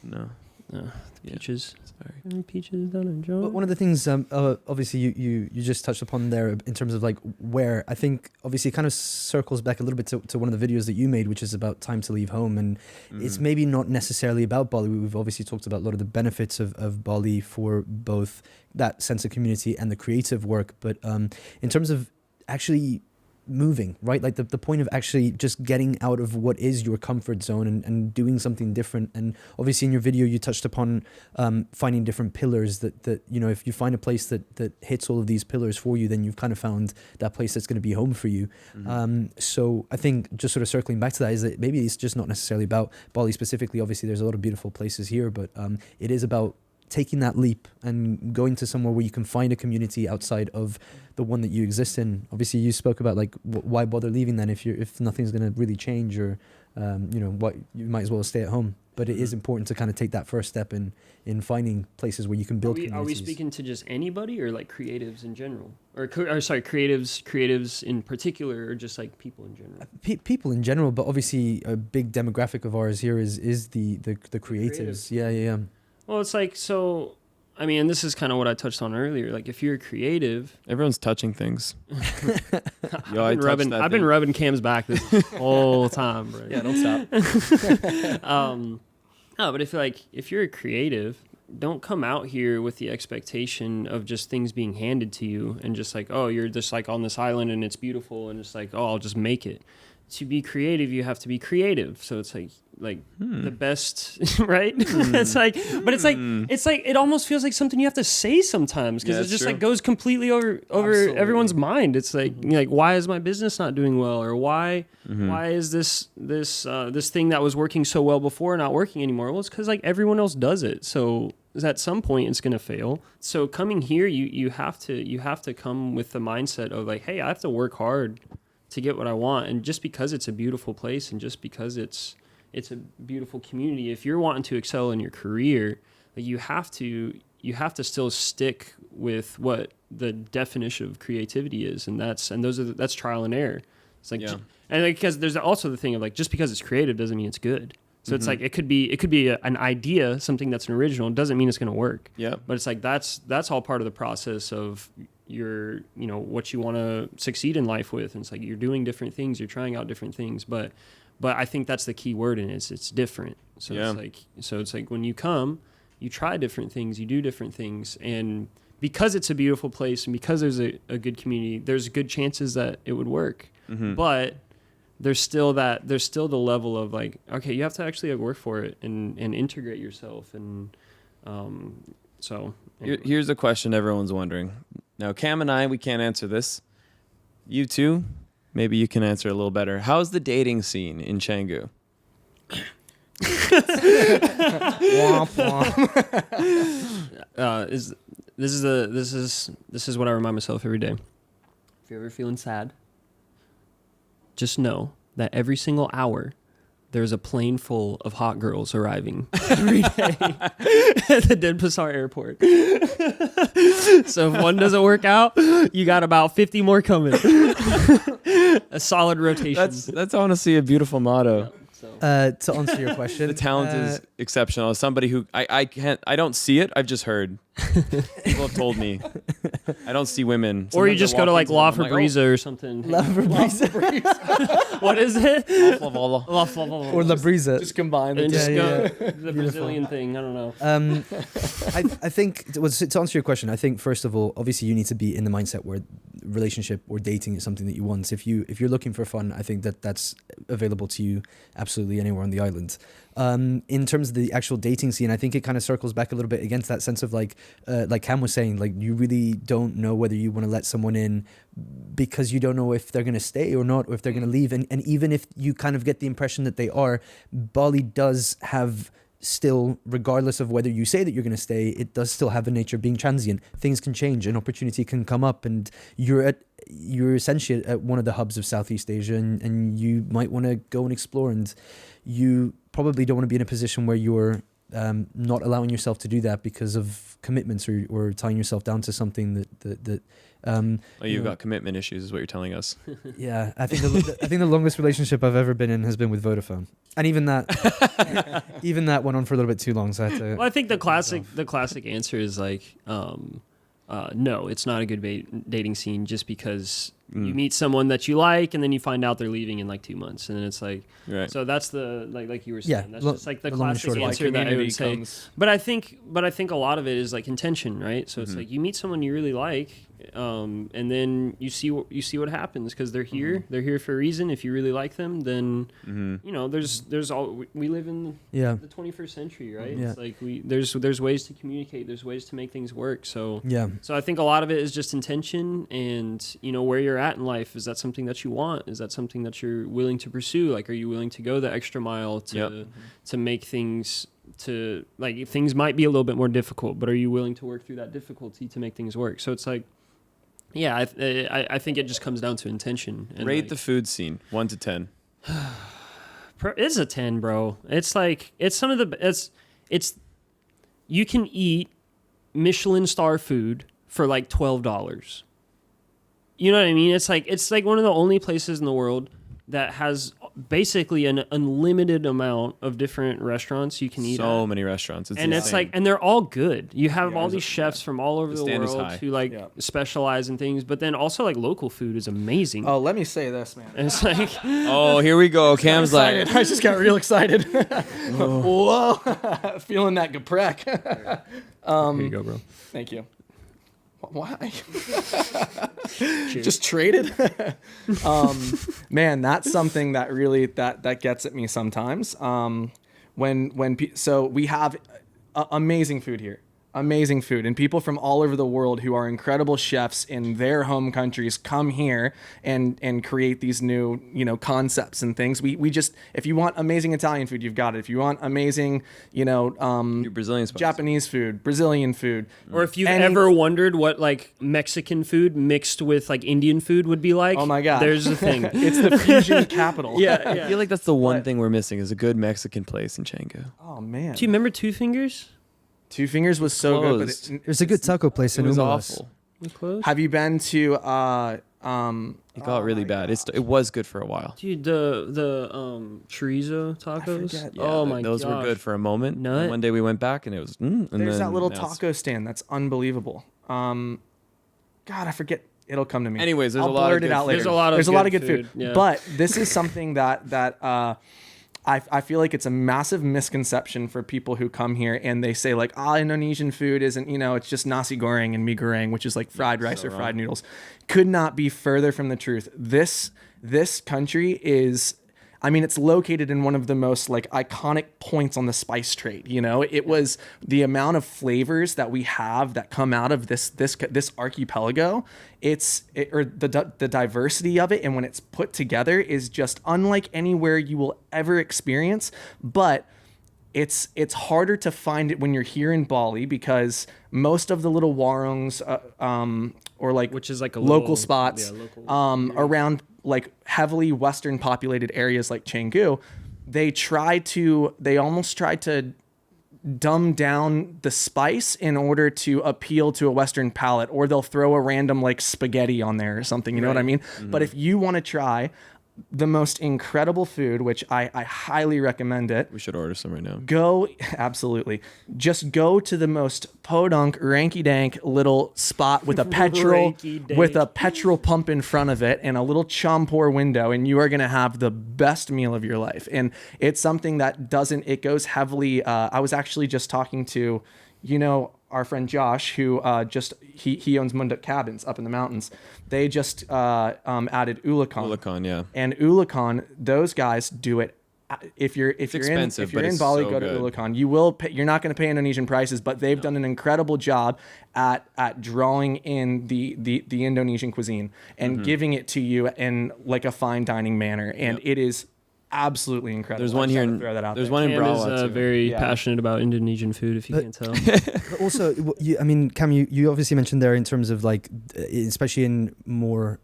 No. No, Yeah. peaches. Sorry. Peaches down in Georgia. But one of the things, obviously, you just touched upon there in terms of like where, I think obviously it kind of circles back a little bit to one of the videos that you made, which is about time to leave home. And it's maybe not necessarily about Bali. We've obviously talked about a lot of the benefits of Bali for both that sense of community and the creative work. But in terms of actually moving, right? Like the point of actually just getting out of what is your comfort zone and doing something different. And obviously in your video, you touched upon finding different pillars that, you know, if you find a place that hits all of these pillars for you, then you've kind of found that place that's going to be home for you. So I think just sort of circling back to that is that maybe it's just not necessarily about Bali specifically. Obviously there's a lot of beautiful places here, but it is about taking that leap and going to somewhere where you can find a community outside of the one that you exist in. Obviously you spoke about like why bother leaving then if nothing's going to really change, or you know, what, you might as well stay at home. But it is important to kind of take that first step in finding places where you can build communities. Are we speaking to just anybody, or like creatives in general, or sorry, creatives in particular, or just like people in general? People in general, but obviously a big demographic of ours here is the creatives. Yeah. Well, it's like, so, I mean, and this is kind of what I touched on earlier. Like, if you're a creative, Everyone's touching things. Yo, I've been rubbing Cam's back this whole time, bro. Yeah, don't stop. No, but if you're a creative, don't come out here with the expectation of just things being handed to you and just like, oh, you're just like on this island and it's beautiful and it's like, oh, I'll just make it. To be creative, you have to be creative. So it's like the best, right? It's like, but it's like it almost feels like something you have to say sometimes, because Yeah, it just true. like goes completely over Absolutely. everyone's mind. It's like like, why is my business not doing well, or why is this thing that was working so well before not working anymore? Well, it's because like everyone else does it. So at some point it's gonna fail. So coming here, you have to come with the mindset of like, hey, I have to work hard to get what I want. And just because it's a beautiful place, and just because it's a beautiful community, if you're wanting to excel in your career, like you have to still stick with what the definition of creativity is, and that's trial and error. It's like, and because there's also the thing of like, just because it's creative doesn't mean it's good. So it's like, it could be an idea, something that's an original, doesn't mean it's going to work. Yeah. But it's like, that's all part of the process of your, you know, what you want to succeed in life with. And it's like, you're doing different things, you're trying out different things, but I think that's the key word in it. It's different. So it's like when you come, you try different things, you do different things, and because it's a beautiful place and because there's a good community, there's good chances that it would work. But there's still the level of like, okay, you have to actually like, work for it and integrate yourself. And so anyway. Here's a question everyone's wondering. Now, Cam and I, we can't answer this. You too, maybe you can answer a little better. How's the dating scene in Canggu? This is what I remind myself every day. If you're ever feeling sad, just know that every single hour there's a plane full of hot girls arriving every day at the Denpasar airport. So if one doesn't work out, you got about 50 more coming. A solid rotation. That's honestly a beautiful motto. So To answer your question, The talent is exceptional. As somebody who I don't see it. I've just heard. People have told me. I don't see women. or you Sometimes just I go to walk like into La them, I'm like, Fabriza or something. La Fabriza What is it? oh, la, La Fabriza. or La Brisa. Just combine the And two. just Yeah, go the Brazilian thing. I don't know. I think to answer your question, I think first of all, obviously you need to be in the mindset where relationship or dating is something that you want. If you're looking for fun, I think that's available to you absolutely anywhere on the island. In terms of the actual dating scene, I think it kind of circles back a little bit against that sense of like Cam was saying, like you really don't know whether you want to let someone in because you don't know if they're going to stay or not, or if they're going to leave. And even if you kind of get the impression that they are, Bali does have still, regardless of whether you say that you're going to stay, it does still have a nature of being transient. Things can change, an opportunity can come up, and you're essentially at one of the hubs of Southeast Asia, and you might want to go and explore, and you probably don't want to be in a position where you're not allowing yourself to do that because of commitments or tying yourself down to something that you've got commitment issues, is what you're telling us. yeah, I think the longest relationship I've ever been in has been with Vodafone, and even that went on for a little bit too long. So I had to. Well, I think the classic answer is like, no, it's not a good dating scene just because you meet someone that you like and then you find out they're leaving in like 2 months, and then it's like, Right. so that's the like you were saying, Yeah, that's just like the the long and classic short of it. answer that I would say. Comes, But I think a lot of it is like intention, right? So it's like you meet someone you really like, and then you see what happens because they're here. They're here for a reason. If you really like them, then you know there's all we live in the 21st century, right? Yeah. It's like there's ways to communicate. There's ways to make things work. So Yeah. so I think a lot of it is just intention and where you're at in life. Is that something that you want? Is that something that you're willing to pursue? Like, are you willing to go the extra mile to make things? To like things might be a little bit more difficult, but are you willing to work through that difficulty to make things work? So it's like, yeah, I think it just comes down to intention. And Rate like, the food scene 1 to 10. it's a 10, bro. It's like it's some of the it's you can eat Michelin star food for like $12. You know what I mean? It's like one of the only places in the world that has basically an unlimited amount of different restaurants you can eat So at. many restaurants. It's And it's insane. like, and they're all good. You have all there's these chefs from all over The the stand is world high. who like specialize in things, but then also like local food is amazing. oh, let me say this, man. And it's like, Oh, here we go. Cam's like, Excited. I just got real excited. Whoa, feeling that geprek. here you go, bro. Thank you. Why? Just traded. Man, that's something that really that gets at me sometimes. So we have amazing food here. Amazing food, and people from all over the world who are incredible chefs in their home countries come here and create these new concepts and things. We just, if you want amazing Italian food, you've got it. If you want amazing your Brazilian spots. Japanese food, Brazilian food, Or if you've ever wondered what like Mexican food mixed with like Indian food would be like, oh my god, there's the thing. It's the fusion capital. Yeah, I feel like that's the one thing we're missing is a good Mexican place in Chengu. Oh man, Do you remember Two Fingers? Two Fingers was so good, Closed. but There's a good taco place It in was Umalas. awful. We closed? have you been to It got really bad. It was good for a while. Dude, the chorizo tacos. forget. Yeah, Oh my god, those were good for a moment. Nut. And one day we went back and it was. And there's then that little now it's- taco stand that's unbelievable. God, I forget. It'll come to me. Anyways, there's I'll a lot of blurt it good out food. later. There's a lot of good good food. food, yeah. But this is something that I feel like it's a massive misconception for people who come here and they say like, Indonesian food isn't, it's just nasi goreng and mie goreng, which is like fried rice or fried noodles. Could not be further from the truth. This country is, it's located in one of the most like iconic points on the spice trade. It was the amount of flavors that we have that come out of this archipelago. The diversity of it, and when it's put together, is just unlike anywhere you will ever experience. But it's harder to find it when you're here in Bali because most of the little warungs, or like Which is like a local little- spots, yeah, local around like heavily Western populated areas like Canggu, they almost try to dumb down the spice in order to appeal to a Western palate, or they'll throw a random like spaghetti on there or something. You know what I mean? But if you want to try the most incredible food, which I highly recommend it. We should order some right now. Absolutely. Just go to the most podunk, ranky-dank little spot with a petrol pump in front of it and a little champur window, and you are going to have the best meal of your life. And it's something that it goes heavily. I was actually just talking to, our friend Josh, who he owns Munduk Cabins up in the mountains. They just added Ulakan. Ulakan, yeah. And Ulakan, those guys do it. If you're in Bali, go to Ulakan. You will pay, you're not going to pay Indonesian prices, but they've done an incredible job at drawing in the Indonesian cuisine and giving it to you in like a fine dining manner, and it is absolutely incredible. There's one here. There's one in Cam Brawa is too. very passionate about Indonesian food, if you can't tell. But also, Cam, you obviously mentioned there in terms of like, especially in more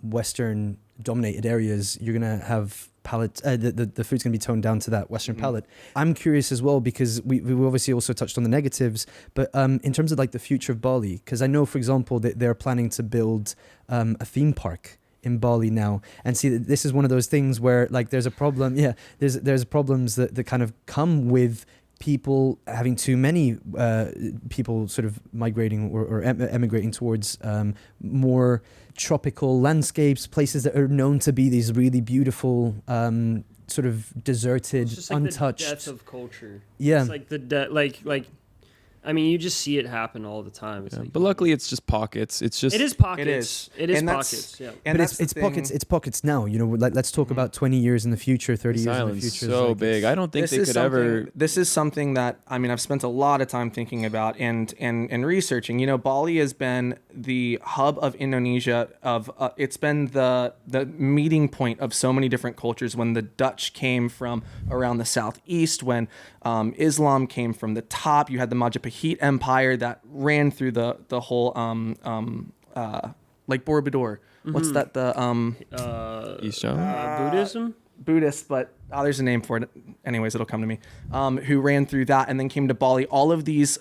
Western dominated areas, you're gonna have the food's gonna be toned down to that Western palate. I'm curious as well, because we obviously also touched on the negatives, but in terms of like the future of Bali, because I know, for example, that they're planning to build a theme park in Bali now, and see that this is one of those things where like there's a problem. Yeah, there's problems that kind of come with people having too many people sort of migrating or emigrating towards more tropical landscapes, places that are known to be these really beautiful sort of deserted, It's just like untouched. the death of culture. Yeah. It's like the like. I mean, you just see it happen all the time. It's like, But luckily, it's just pockets. It's just it is pockets. It is. It is And that's- pockets. Yeah. And But that's the it's thing. pockets. It's pockets now. Like, let's talk about 20 years in the future, 30 this years in the island's future. so Like, big. I don't think they could ever. This is something that I've spent a lot of time thinking about and researching. Bali has been the hub of Indonesia. It's been the meeting point of so many different cultures. When the Dutch came from around the southeast, when Islam came from the top, you had the Majapahit Empire that ran through the whole like Borobudur. What's that? The East Java? Buddhism. Buddhist, but there's a name for it. Anyways, it'll come to me. Who ran through that and then came to Bali. All of these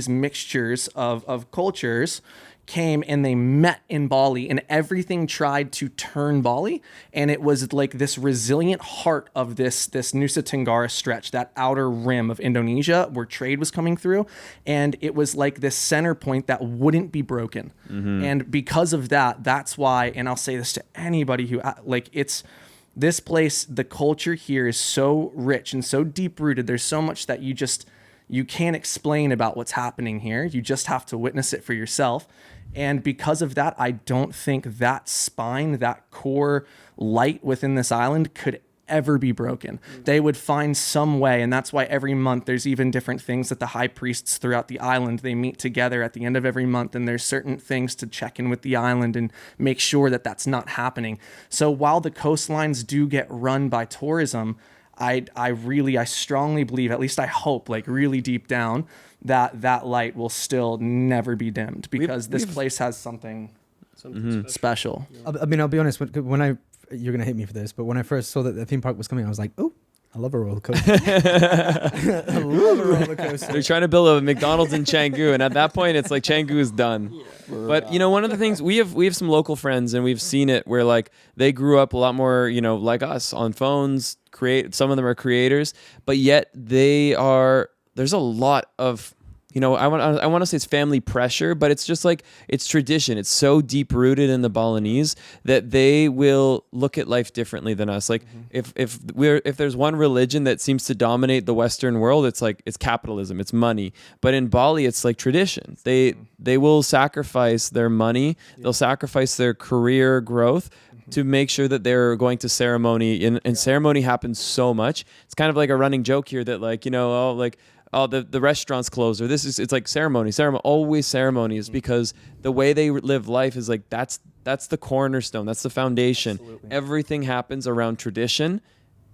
mixtures of cultures came and they met in Bali, and everything tried to turn Bali, and it was like this resilient heart of this Nusa Tenggara stretch, that outer rim of Indonesia where trade was coming through, and it was like this center point that wouldn't be broken. And because of that, that's why, and I'll say this to anybody who this place, the culture here is so rich and so deep rooted. There's so much that you can't explain about what's happening here. You just have to witness it for yourself. And because of that, I don't think that spine, that core light within this island could ever be broken. They would find some way, and that's why every month there's even different things that the high priests throughout the island, they meet together at the end of every month, and there's certain things to check in with the island and make sure that that's not happening. So while the coastlines do get run by tourism, I strongly believe, at least I hope, like really deep down, that light will still never be dimmed, because this place has something special. I mean, I'll be honest. When you're gonna hate me for this, but when I first saw that the theme park was coming, I was like, oh, I love a roller coaster. I love a roller coaster. They're trying to build a McDonald's in Canggu, and at that point, it's like Canggu is done. But one of the things we have some local friends, and we've seen it where like they grew up a lot more, like us on phones. Some of them are creators, but yet there's a lot of, I want to say it's family pressure, but it's just like, it's tradition. It's so deep rooted in the Balinese that they will look at life differently than us. Like if there's one religion that seems to dominate the Western world, it's capitalism, it's money. But in Bali, it's like tradition. They will sacrifice their money. They'll sacrifice their career growth to make sure that they're going to ceremony, and ceremony happens so much. It's kind of like a running joke here that the restaurant's closed, or it's like ceremony, always ceremonies, because the way they live life is like, that's the cornerstone, that's the foundation. Absolutely. Everything happens around tradition.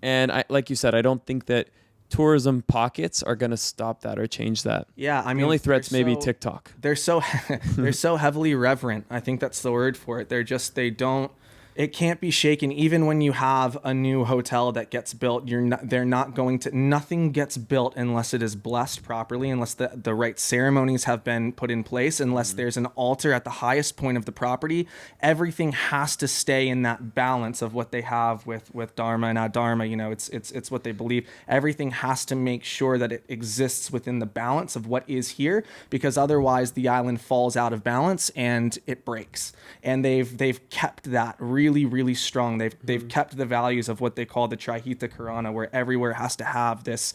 And like you said, I don't think that tourism pockets are going to stop that or change that. Yeah, I mean, the only threat's maybe TikTok. They're so heavily reverent. I think that's the word for it. They don't. It can't be shaken. Even when you have a new hotel that gets built, nothing gets built unless it is blessed properly, unless the right ceremonies have been put in place, unless there's an altar at the highest point of the property. Everything has to stay in that balance of what they have with Dharma and Adharma. It's what they believe. Everything has to make sure that it exists within the balance of what is here, because otherwise the island falls out of balance and it breaks. And they've kept that really, really strong. They've kept the values of what they call the Trihita Karana, where everywhere has to have this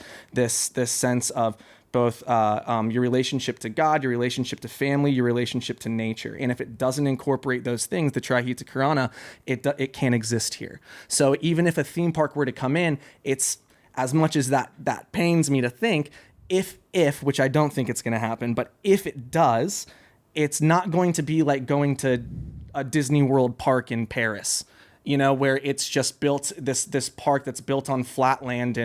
sense of both your relationship to God, your relationship to family, your relationship to nature. And if it doesn't incorporate those things, the Trihita Karana, it can't exist here. So even if a theme park were to come in, it's, as much as that pains me to think, if which I don't think it's going to happen, but if it does, it's not going to be like going to a Disney World park in Paris, where it's just built, this park that's built on flat land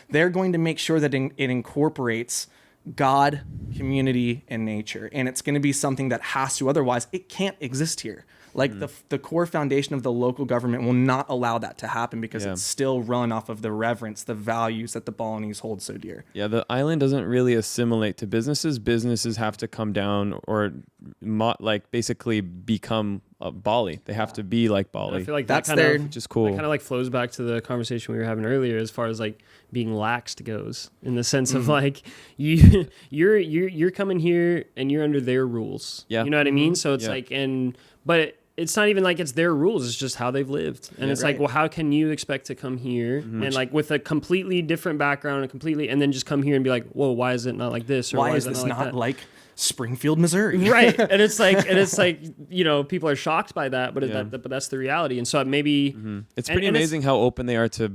they're going to make sure that it incorporates God, community, and nature. And it's going to be something that has to, otherwise it can't exist here. Like the core foundation of the local government will not allow that to happen, because it's still run off of the reverence, the values that the Balinese hold so dear. Yeah, the island doesn't really assimilate to businesses. Businesses have to come down or basically become Bali. They have to be like Bali. And I feel like That's which is cool. That kind of like flows back to the conversation we were having earlier, as far as like being laxed goes, in the sense of like you're coming here and you're under their rules. Yeah. You know what I mean? So it's but it's not even like it's their rules. It's just how they've lived. And it's like, well, how can you expect to come here and like with a completely different background and then just come here and be like, whoa, why is it not like this? Or why is this not like Springfield, Missouri? Right. And it's like, people are shocked by that, but that's the reality. And so maybe it's pretty amazing how open they are to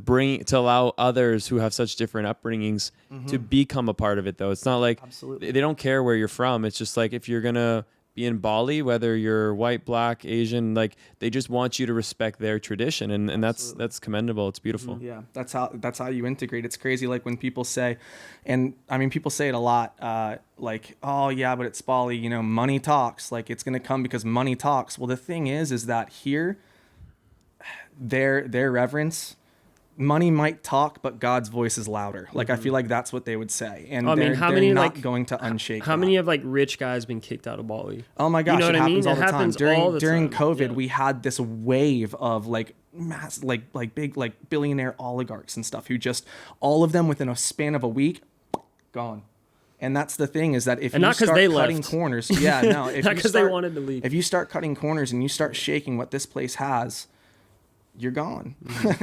allow others who have such different upbringings to become a part of it, though. It's not like they don't care where you're from. It's just like, if you're going to be in Bali, whether you're white, black, Asian, like they just want you to respect their tradition, and that's commendable. It's beautiful. Yeah, that's how you integrate. It's crazy. Like when people say, and I mean people say it a lot, like, oh yeah, but it's Bali, money talks. Like it's gonna come because money talks. Well, the thing is that here, their reverence. Money might talk, but God's voice is louder. Like I feel like that's what they would say, and they're not going to unshake. How many of like rich guys been kicked out of Bali? Oh my gosh, you know it happens all the time. During time. COVID, we had this wave of like mass, like big like billionaire oligarchs and stuff who just all of them within a span of a week gone. And that's the thing, is that if you start cutting corners, not because they wanted to leave. If you start cutting corners and you start shaking what this place has, you're gone.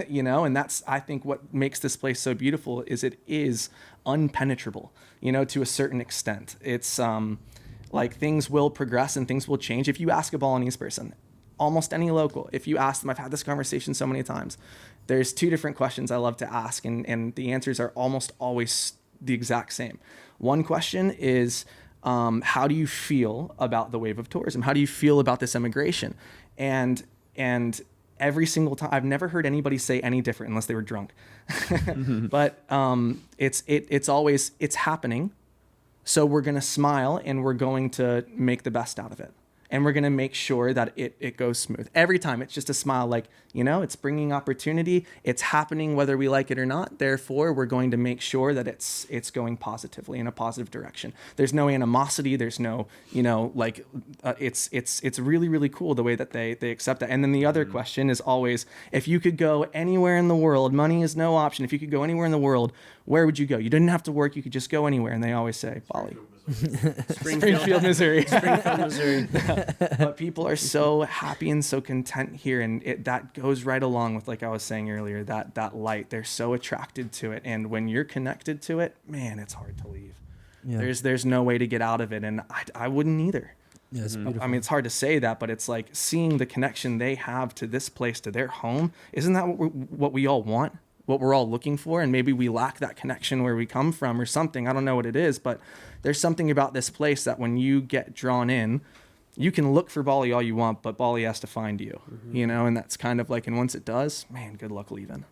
And that's, I think, what makes this place so beautiful is it is unpenetrable, to a certain extent. It's like things will progress and things will change. If you ask a Balinese person, almost any local, if you ask them, I've had this conversation so many times, there's two different questions I love to ask, and the answers are almost always the exact same. One question is, how do you feel about the wave of tourism? How do you feel about this immigration? And every single time, I've never heard anybody say any different unless they were drunk. But it's always, it's happening. So we're going to smile and we're going to make the best out of it. And we're going to make sure that it goes smooth. Every time it's just a smile, like, it's bringing opportunity. It's happening whether we like it or not. Therefore, we're going to make sure that it's going positively in a positive direction. There's no animosity. There's no, it's really, really cool the way that they accept that. And then the other question is always, if you could go anywhere in the world, money is no option. If you could go anywhere in the world, where would you go? You didn't have to work. You could just go anywhere. And they always say, Bali. Springfield, Missouri. Springfield, Missouri. But people are so happy and so content here, and that goes right along with, like I was saying earlier, that light. They're so attracted to it, and when you're connected to it, man, it's hard to leave. Yeah. There's no way to get out of it, and I wouldn't either. Yeah, it's beautiful. I mean, it's hard to say that, but it's like seeing the connection they have to this place, to their home. Isn't that what we all want? What we're all looking for? And maybe we lack that connection where we come from or something. I don't know what it is, but there's something about this place that when you get drawn in, you can look for Bali all you want, but Bali has to find you, and that's kind of like, and once it does, man, good luck leaving.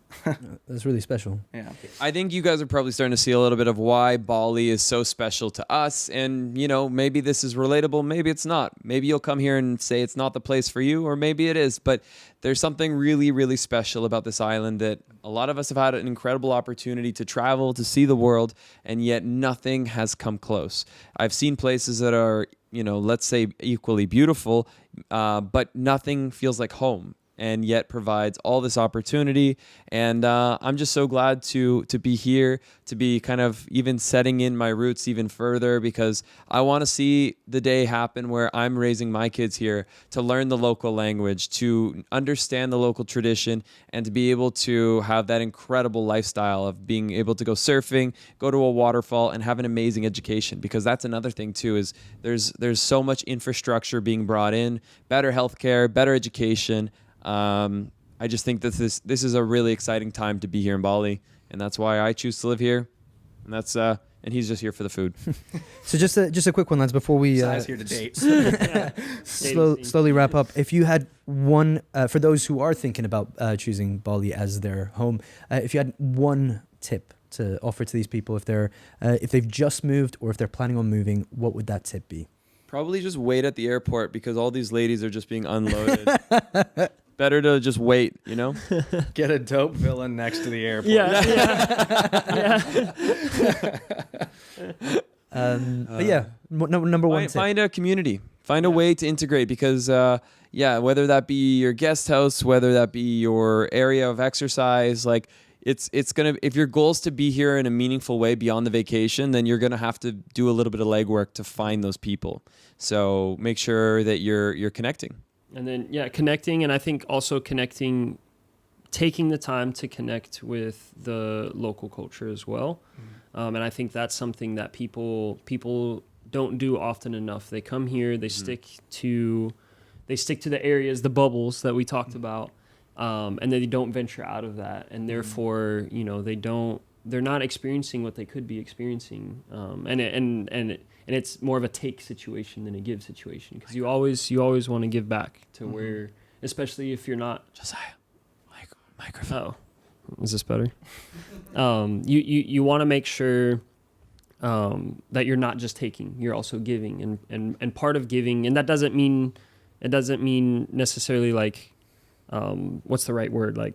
That's really special. Yeah. I think you guys are probably starting to see a little bit of why Bali is so special to us. And, you know, maybe this is relatable. Maybe it's not. Maybe you'll come here and say it's not the place for you, or maybe it is. But there's something really, really special about this island that a lot of us have had an incredible opportunity to travel, to see the world, and yet nothing has come close. I've seen places that are, you know, let's say equally beautiful, but nothing feels like home, and yet provides all this opportunity. And I'm just so glad to be here, to be kind of even setting in my roots even further, because I want to see the day happen where I'm raising my kids here to learn the local language, to understand the local tradition, and to be able to have that incredible lifestyle of being able to go surfing, go to a waterfall, and have an amazing education. Because that's another thing too, is there's so much infrastructure being brought in, better healthcare, better education. I just think that this is a really exciting time to be here in Bali, and that's why I choose to live here. And that's and he's just here for the food. So just a quick one, lads, before we Si's here to date. slowly wrap up. If you had one, for those who are thinking about choosing Bali as their home, if you had one tip to offer to these people, if they've just moved or if they're planning on moving, what would that tip be? Probably just wait at the airport, because all these ladies are just being unloaded. Better to just wait, you know? Get a dope villa next to the airport. But yeah, number one tip. Find a community. Find a way to integrate, because whether that be your guest house, whether that be your area of exercise, like it's gonna, if your goal is to be here in a meaningful way beyond the vacation, then you're gonna have to do a little bit of legwork to find those people. So make sure that you're connecting. And then, connecting. And I think also connecting, taking the time to connect with the local culture as well. And I think that's something that people don't do often enough. They come here, they stick to the areas, the bubbles that we talked about. And they don't venture out of that. And therefore, you know, they're not experiencing what they could be experiencing. And it's more of a take situation than a give situation, because you always want to give back to where, especially if you're not Josiah, microphone. Oh, is this better? You want to make sure that you're not just taking, you're also giving, and part of giving, and that doesn't mean necessarily like what's the right word, like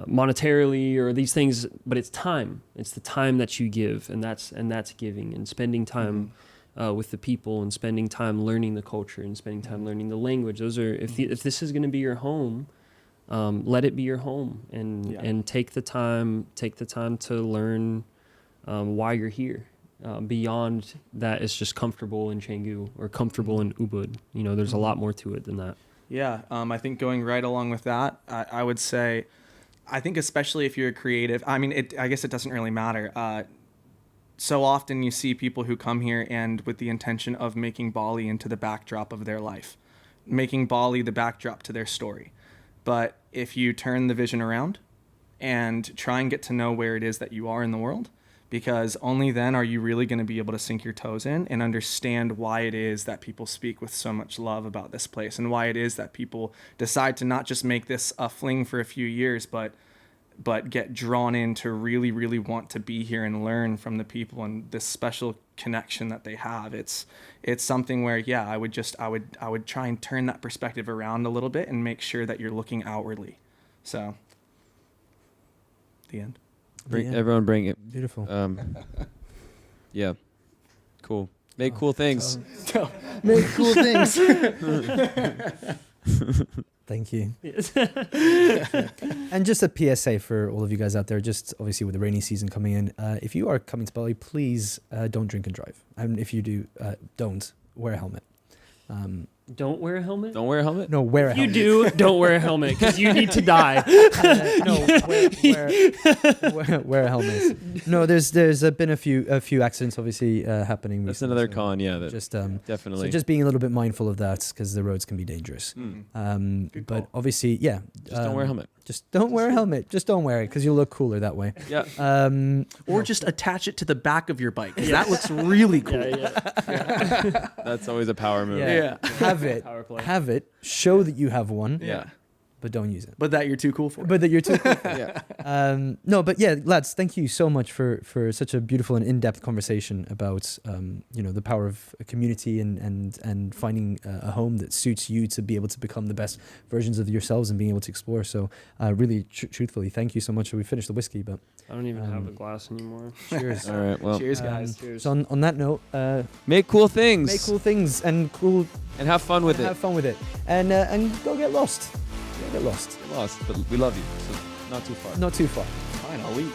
monetarily or these things, but it's time. It's the time that you give, and that's giving, and spending time with the people, and spending time learning the culture, and spending time learning the language. Those are, if this is going to be your home, let it be your home, and take the time to learn why you're here. Beyond that, it's just comfortable in Canggu or comfortable in Ubud. You know, there's a lot more to it than that. Yeah, I think going right along with that, I would say, I think especially if you're a creative, I mean, I guess it doesn't really matter. So often you see people who come here and with the intention of making Bali into the backdrop of their life, making Bali the backdrop to their story. But if you turn the vision around and try and get to know where it is that you are in the world, because only then are you really going to be able to sink your toes in and understand why it is that people speak with so much love about this place, and why it is that people decide to not just make this a fling for a few years, but get drawn in to really, really want to be here and learn from the people and this special connection that they have. It's something where, I would try and turn that perspective around a little bit and make sure that you're looking outwardly. So, the end. Everyone bring it. Beautiful. Yeah. Cool. Make cool things. Make cool things. Thank you. And just a PSA for all of you guys out there, just obviously with the rainy season coming in, if you are coming to Bali, please don't drink and drive. And if you do, don't wear a helmet. Don't wear a helmet? Don't wear a helmet? No, wear a You helmet. do, don't wear a helmet, because you need to die. Wear a helmet. No, there's been a few accidents obviously happening. That's recently, another so con, yeah. That just definitely. So just being a little bit mindful of that, because the roads can be dangerous. But obviously, just don't wear a helmet. Just don't wear a helmet. Just don't wear it, because you'll look cooler that way. Yeah. Or just attach it to the back of your bike, 'cause that looks really cool. That's always a power move. Yeah. Have it. Power play. Have it. Show that you have one. Yeah. but don't use it. But that you're too cool for. But that you're too cool for. Yeah. No, but yeah, lads, thank you so much for such a beautiful and in-depth conversation about the power of a community and finding a home that suits you to be able to become the best versions of yourselves and being able to explore. So really, truthfully, thank you so much. We finished the whiskey, but I don't even have a glass anymore. cheers. All right. Well, Cheers, guys. Cheers. So on that note, make cool things. make cool things and have fun with have it. fun with it, and go get lost. Go get lost. Lost, but we love you. So not too far. Not too far. Fine, I'll eat.